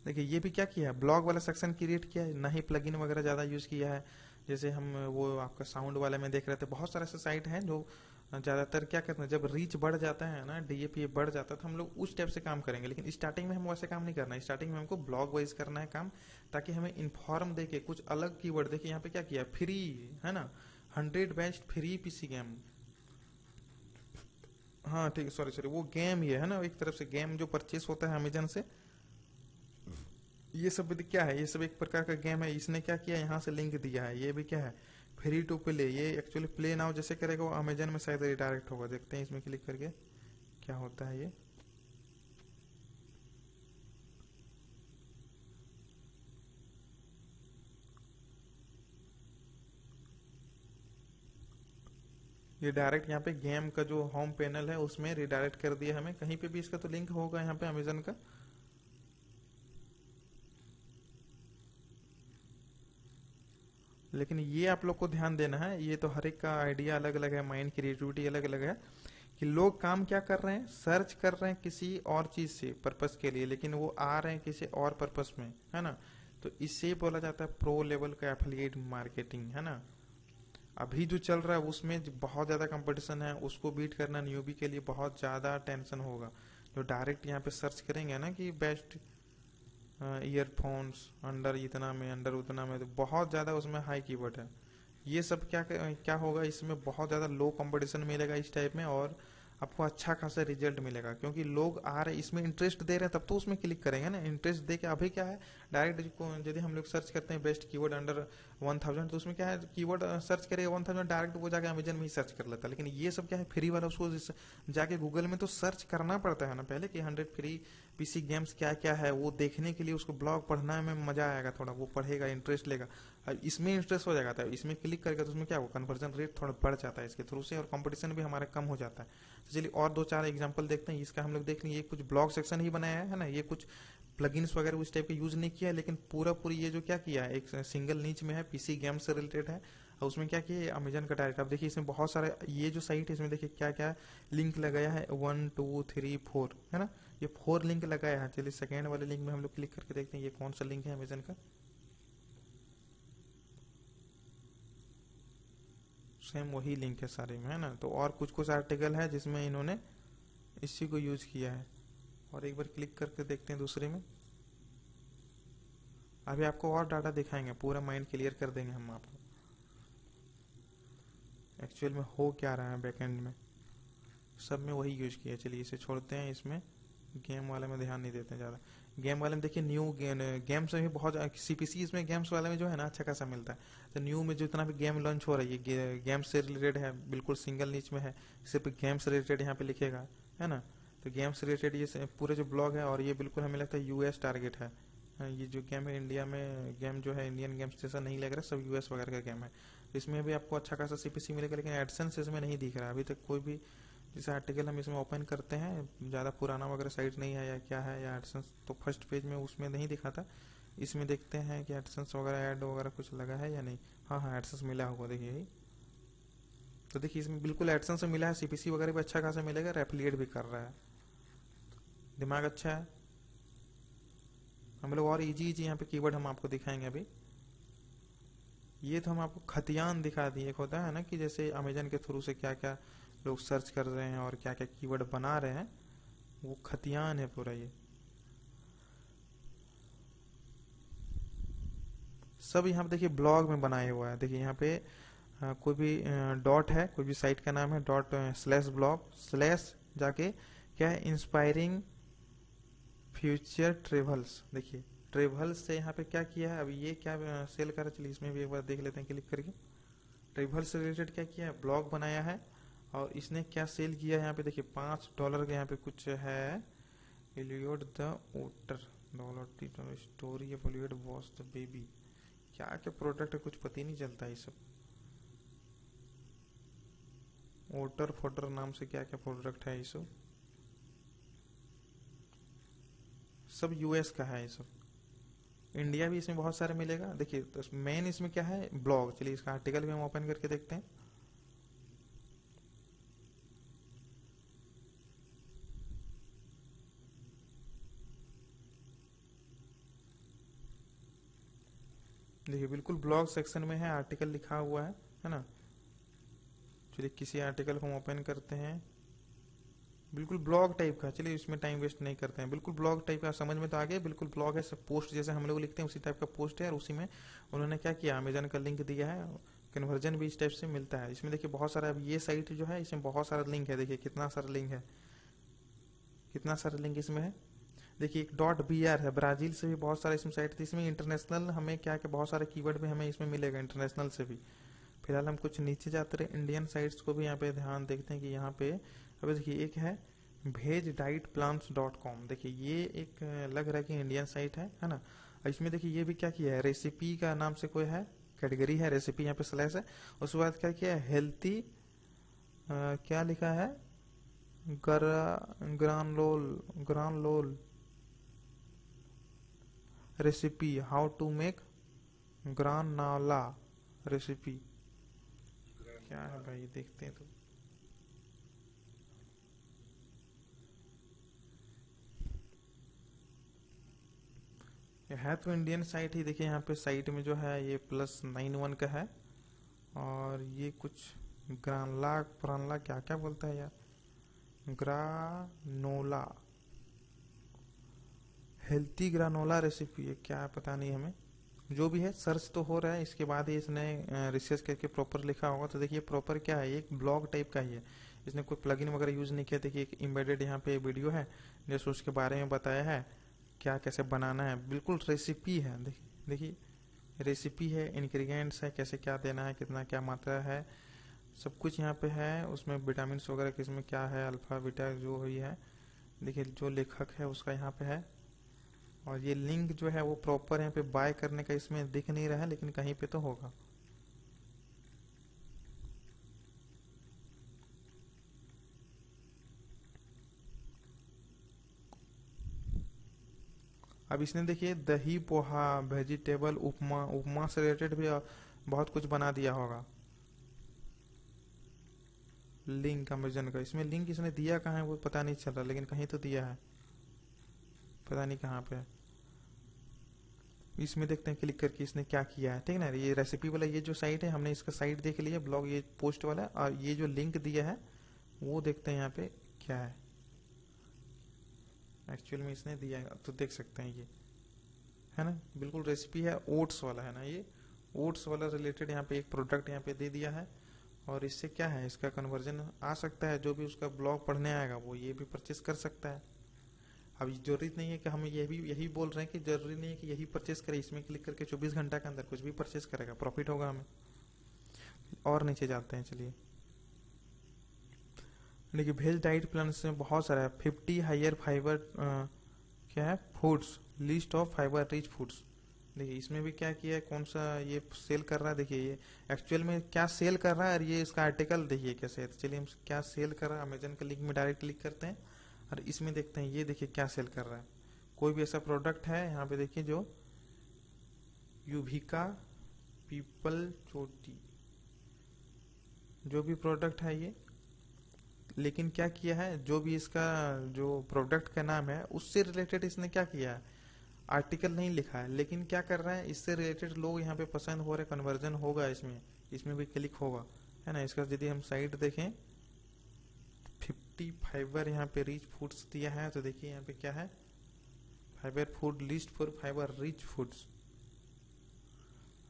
देखिए ये भी क्या किया है, ब्लॉग वाला सेक्शन क्रिएट किया है, ना ही प्लगइन वगैरह ज्यादा यूज किया है। जैसे हम वो आपका साउंड वाले में देख रहे थे, बहुत सारे ऐसे साइट हैं जो ज्यादातर क्या करते हैं, जब रीच बढ़ जाता है ना, डीएपी बढ़ जाता है, तो हम लोग उस टाइप से काम करेंगे। लेकिन स्टार्टिंग में हम वैसे काम नहीं करना है, स्टार्टिंग में हमको ब्लॉग वाइज करना है काम, ताकि हमें इन्फॉर्म देके कुछ अलग कीवर्ड। देखिए यहाँ पे क्या किया, फ्री है ना, 100 बेस्ट फ्री पीसी गेम। हाँ ठीक है, सॉरी सॉरी, वो गेम ही है ना, एक तरफ से गेम जो परचेस होता है अमेजन से, ये सब भी क्या है, ये सब एक प्रकार का गेम है। इसने क्या किया, यहाँ से लिंक दिया है, ये भी क्या है, फ्री टू प्ले। ये एक्चुअली प्ले नाउ जैसे करेगा वो अमेजन में शायद रिडायरेक्ट होगा। देखते हैं इसमें क्लिक करके क्या होता है। ये डायरेक्ट यहाँ पे गेम का जो होम पैनल है उसमें रिडायरेक्ट कर दिया हमें। कहीं पे भी इसका तो लिंक होगा यहाँ पे अमेजन का। लेकिन ये आप लोग को ध्यान देना है, ये तो हर एक का आइडिया अलग अलग है, माइंड क्रिएटिविटी अलग अलग है, कि लोग काम क्या कर रहे हैं, सर्च कर रहे हैं किसी और चीज से पर्पस के लिए, लेकिन वो आ रहे हैं किसी और पर्पस में, है ना। तो इससे बोला जाता है प्रो लेवल का एफिलिएट मार्केटिंग, है ना। अभी जो चल रहा है उसमें बहुत ज्यादा कंपटीशन है, उसको बीट करना न्यूबी के लिए बहुत ज्यादा टेंशन होगा। जो डायरेक्ट यहाँ पे सर्च करेंगे ना कि बेस्ट, ईयरफोन्स अंडर इतना में, अंडर उतना में, तो बहुत ज़्यादा उसमें हाई कीवर्ड है। ये सब क्या क्या होगा, इसमें बहुत ज़्यादा लो कंपटीशन मिलेगा इस टाइप में, और आपको अच्छा खासा रिजल्ट मिलेगा, क्योंकि लोग आ रहे इसमें, इंटरेस्ट दे रहे हैं तब तो उसमें क्लिक करेंगे ना। इंटरेस्ट दे के अभी क्या है, डायरेक्ट यदि हम लोग सर्च करते हैं बेस्ट कीवर्ड अंडर 1000, तो उसमें क्या है, कीवर्ड सर्च करेगा 1000, डायरेक्ट वो जाके अमेजन में ही सर्च कर लेता है। लेकिन ये सब क्या है, फ्री वाला, उसको जाके गूगल में तो सर्च करना पड़ता है ना पहले, कि 100 फ्री पीसी गेम्स क्या क्या है, वो देखने के लिए उसको ब्लॉग पढ़ना में मजा आएगा, थोड़ा वो पढ़ेगा, इंटरेस्ट लेगा। इसमें इंटरेस्ट हो जाएगा, था इसमें क्लिक करेगा तो उसमें क्या होगा, कन्वर्जन रेट थोड़ा बढ़ जाता है इसके थ्रू से, और कंपटीशन भी हमारा कम हो जाता है। तो चलिए और दो चार एग्जांपल देखते हैं इसका। हम लोग देख लेंगे, ये कुछ ब्लॉग सेक्शन ही बनाया है ना, ये कुछ प्लगइन्स वगैरह उस टाइप के यूज नहीं किया है, लेकिन पूरा पूरी ये जो क्या किया है, एक सिंगल नीच में है, पीसी गेम से रिलेटेड है, और उसमें क्या किया, अमेजन का डायरेक्ट। आप देखिए इसमें बहुत सारे, ये जो साइट है इसमें देखिए क्या क्या लिंक लगाया है, 1 2 3 4 है ना, ये 4 लिंक लगाया है। चलिए सेकेंड वाले लिंक में हम लोग क्लिक करके देखते हैं ये कौन सा लिंक है अमेजन का। सेम वही लिंक है सारे में, है ना। तो और कुछ कुछ आर्टिकल है जिसमें इन्होंने इसी को यूज किया है, और एक बार क्लिक करके देखते हैं दूसरे में। अभी आपको और डाटा दिखाएंगे, पूरा माइंड क्लियर कर देंगे हम आपको एक्चुअल में हो क्या रहा है बैकएंड में, सब में वही यूज किया। चलिए इसे छोड़ते हैं, इसमें गेम वाले में ध्यान नहीं देते हैं ज़्यादा। गेम वाले में देखिए न्यू गेम्स में भी बहुत सीपीसी इसमें गेम्स वाले में जो है ना अच्छा खासा मिलता है। तो न्यू में जितना भी गेम लॉन्च हो रहा है, ये गेम्स से रिलेटेड है, बिल्कुल सिंगल नीच में है, सिर्फ गेम्स रिलेटेड यहाँ पे लिखेगा, है ना। तो गेम्स रिलेटेड ये पूरे जो ब्लॉग है, और ये बिल्कुल हमें लगता है यूएस टारगेट है। ये जो गेम है इंडिया में, गेम जो है इंडियन गेम्स जैसा नहीं लग रहा, सब यूएस वगैरह का गेम है। तो इसमें भी आपको अच्छा खासा सीपीसी मिलेगा, लेकिन एडसेंस इसमें नहीं दिख रहा है अभी तक कोई भी। जैसे आर्टिकल हम इसमें ओपन करते हैं, ज़्यादा पुराना वगैरह साइट नहीं है या क्या है, या एडसेंस तो फर्स्ट पेज में उसमें नहीं दिखा था। इसमें देखते हैं कि एडसेंस वगैरह ऐड वगैरह कुछ लगा है या नहीं। हाँ हाँ, एडसेंस मिला होगा, देखिए यही। तो देखिए इसमें बिल्कुल एडसेंस मिला है, सीपीसी वगैरह भी अच्छा खासा मिलेगा, एफिलिएट भी कर रहा है, दिमाग अच्छा है। हम लोग और इजी इजी यहाँ पे कीवर्ड हम आपको दिखाएंगे अभी। ये तो हम आपको खतियान दिखा दिए। एक होता है ना कि जैसे अमेजन के थ्रू से क्या क्या लोग सर्च कर रहे हैं और क्या क्या कीवर्ड बना रहे हैं, वो खतियान है पूरा। ये सब यहाँ पे देखिए ब्लॉग में बनाया हुआ है। देखिए यहाँ पे कोई भी डॉट है, कोई भी साइट का नाम है, डॉट स्लैश ब्लॉग स्लैश जाके क्या है, इंस्पायरिंग फ्यूचर ट्रेवल्स। देखिए ट्रेवल्स से यहाँ पे क्या किया है, अभी ये क्या सेल कर रहा है, चलिए इसमें भी एक बार देख लेते हैं क्लिक करके। ट्रेवल्स से रिलेटेड क्या किया है, ब्लॉग बनाया है, और इसने क्या सेल किया है यहाँ पे देखिए, $5 के यहाँ पे कुछ है, Elliot the otter $, story of Elliot watch the baby. क्या क्या प्रोडक्ट है कुछ पता ही नहीं चलता, ये सब ओटर फोटर नाम से क्या क्या प्रोडक्ट है, ये सब यूएस का है। ये सब इंडिया भी इसमें बहुत सारे मिलेगा। देखिए तो मेन इसमें क्या है, ब्लॉग। चलिए इसका आर्टिकल भी हम ओपन करके देखते हैं। देखिए बिल्कुल ब्लॉग सेक्शन में है, आर्टिकल लिखा हुआ है ना। चलिए किसी आर्टिकल को हम ओपन करते हैं, बिल्कुल ब्लॉग टाइप का। चलिए इसमें टाइम वेस्ट नहीं करते हैं, बिल्कुल ब्लॉग टाइप का, समझ में तो आ गया। बिल्कुल ब्लॉग है, सब पोस्ट जैसे हम लोग लिखते हैं उसी टाइप का पोस्ट है, और उसी में उन्होंने क्या किया, अमेजन का लिंक दिया है, कन्वर्जन भी इस टाइप से मिलता है। इसमें देखिए बहुत सारा, अब ये साइट जो है इसमें बहुत सारा लिंक है, देखिए कितना सारा लिंक है, कितना सारा लिंक इसमें है। देखिए एक .br है, ब्राजील से भी बहुत सारे इसमें साइट थी। इसमें इंटरनेशनल हमें क्या क्या बहुत सारे कीवर्ड भी हमें इसमें मिलेगा इंटरनेशनल से भी। फिलहाल हम कुछ नीचे जाते रहे, इंडियन साइट्स को भी यहाँ पे ध्यान देखते हैं कि यहाँ पे अभी देखिए एक है veg-plants.com। देखिए ये एक लग रहा है कि इंडियन साइट है ना। इसमें देखिए ये भी क्या किया है, रेसिपी का नाम से कोई है, कैटेगरी है रेसिपी, यहाँ पे स्लैश है। उसके बाद क्या किया है, हेल्थी क्या लिखा है, granola recipe, how to make granola recipe. क्या है भाई, देखते हैं तो। ये है तो इंडियन साइट ही। देखिए यहाँ पे साइट में जो है ये +91 का है, और ये कुछ ग्रानला प्रानला क्या क्या बोलता है यार, ग्रानोला हेल्थी ग्रानोला रेसिपी है क्या, पता नहीं हमें। जो भी है सर्च तो हो रहा है, इसके बाद ही इसने रिसर्च करके प्रॉपर लिखा होगा। तो देखिए प्रॉपर क्या है, एक ब्लॉग टाइप का ही है, इसने कोई प्लगइन वगैरह यूज नहीं किया। देखिए एक एम्बेडेड यहाँ पे वीडियो है जैसे उसके बारे में बताया है, क्या कैसे बनाना है, बिल्कुल रेसिपी है। देखिए रेसिपी है, इंग्रेडिएंट्स है, कैसे क्या देना है, कितना क्या मात्रा है, सब कुछ यहाँ पे है। उसमें विटामिन वगैरह किसमें क्या है, अल्फा बीटा जो हुई है। देखिए जो लेखक है उसका यहाँ पे है, और ये लिंक जो है वो प्रॉपर यहाँ पे बाय करने का इसमें दिख नहीं रहा है, लेकिन कहीं पे तो होगा। अब इसने देखिए दही पोहा, वेजिटेबल उपमा, उपमा से रिलेटेड भी बहुत कुछ बना दिया होगा। लिंक अमेजन का, इसमें लिंक इसने दिया कहाँ है वो पता नहीं चल रहा, लेकिन कहीं तो दिया है, पता नहीं कहाँ पे है। इसमें देखते हैं क्लिक करके इसने क्या किया है, ठीक है ना। ये रेसिपी वाला ये जो साइट है, हमने इसका साइट देख लिया, ब्लॉग ये पोस्ट वाला, और ये जो लिंक दिया है वो देखते हैं यहाँ पे क्या है एक्चुअल में इसने दिया है। तो देख सकते हैं ये है ना, बिल्कुल रेसिपी है, ओट्स वाला है ना, ये ओट्स वाला रिलेटेड यहाँ पे एक प्रोडक्ट यहाँ पे दे दिया है। और इससे क्या है, इसका कन्वर्जन आ सकता है, जो भी उसका ब्लॉग पढ़ने आएगा वो ये भी परचेस कर सकता है। अब जरूरी नहीं है कि हम यही बोल रहे हैं कि जरूरी नहीं है कि यही परचेस करे, इसमें क्लिक करके 24 घंटा के अंदर कुछ भी परचेस करेगा, प्रॉफिट होगा हमें। और नीचे जाते हैं चलिए। देखिए वेज डाइट प्लान में बहुत सारा है, 50 हायर फाइबर क्या है foods, list of fibre rich foods. देखिए इसमें भी क्या किया है, कौन सा ये सेल कर रहा है, देखिए ये एक्चुअल में क्या सेल कर रहा है, और ये इसका आर्टिकल देखिए कैसे है। तो चलिए हम क्या सेल कर रहा है, अमेजन के लिंक में डायरेक्ट क्लिक करते हैं और इसमें देखते हैं, ये देखिए क्या सेल कर रहा है। कोई भी ऐसा प्रोडक्ट है यहाँ पे देखिए, जो यूविका पीपल चोटी, जो भी प्रोडक्ट है ये, लेकिन क्या किया है, जो भी इसका जो प्रोडक्ट का नाम है उससे रिलेटेड इसने क्या किया है, आर्टिकल नहीं लिखा है, लेकिन क्या कर रहा है, इससे रिलेटेड लोग यहाँ पे पसंद हो रहे, कन्वर्जन होगा इसमें, इसमें भी क्लिक होगा, है ना। इसका यदि हम साइट देखें, 50 फाइबर यहाँ पे रिच फूड्स दिया है। तो देखिए यहाँ पे क्या है, fibre food list for fibre rich foods.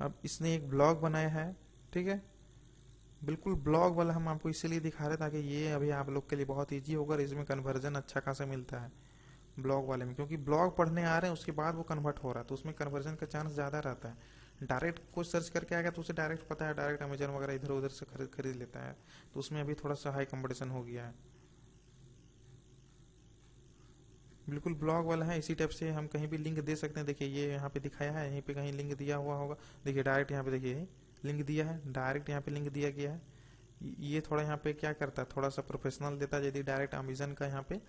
अब इसने एक ब्लॉग बनाया है, ठीक है, बिल्कुल ब्लॉग वाला हम आपको इसीलिए दिखा रहे हैं ताकि ये अभी आप लोग के लिए बहुत इजी होगा, और इसमें कन्वर्जन अच्छा खासा मिलता है ब्लॉग वाले में, क्योंकि ब्लॉग पढ़ने आ रहे हैं उसके बाद वो कन्वर्ट हो रहा है, तो उसमें कन्वर्जन का चांस ज्यादा रहता है। डायरेक्ट कुछ सर्च करके आएगा तो उसे डायरेक्ट पता है, डायरेक्ट अमेजन वगैरह इधर उधर से खरीद लेता है, तो उसमें अभी थोड़ा सा हाई कंपटीशन हो गया है। बिल्कुल ब्लॉग वाला है, इसी टाइप से हम कहीं भी लिंक दे सकते हैं। देखिए ये यहाँ पे दिखाया है, यहीं पे कहीं लिंक दिया हुआ होगा, देखिए डायरेक्ट यहाँ पे देखिए लिंक दिया है, डायरेक्ट यहाँ पे लिंक दिया गया है। ये थोड़ा यहाँ पे क्या करता है, थोड़ा सा प्रोफेशनल देता है। यदि डायरेक्ट अमेजन का यहाँ पे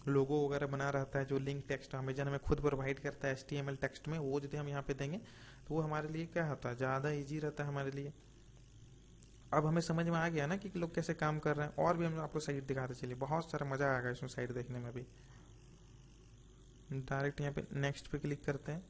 लोगो वगैरह बना रहता है, जो लिंक टेक्स्ट अमेजन हमें खुद प्रोवाइड करता है HTML टेक्स्ट में, वो यदि हम यहाँ पे देंगे तो वो हमारे लिए क्या होता है, ज़्यादा इजी रहता है हमारे लिए। अब हमें समझ में आ गया ना कि लोग कैसे काम कर रहे हैं। और भी हम आपको साइट दिखाते चलिए, बहुत सारा मजा आएगा इसमें साइट देखने में भी। डायरेक्ट यहाँ पे नेक्स्ट पे क्लिक करते हैं,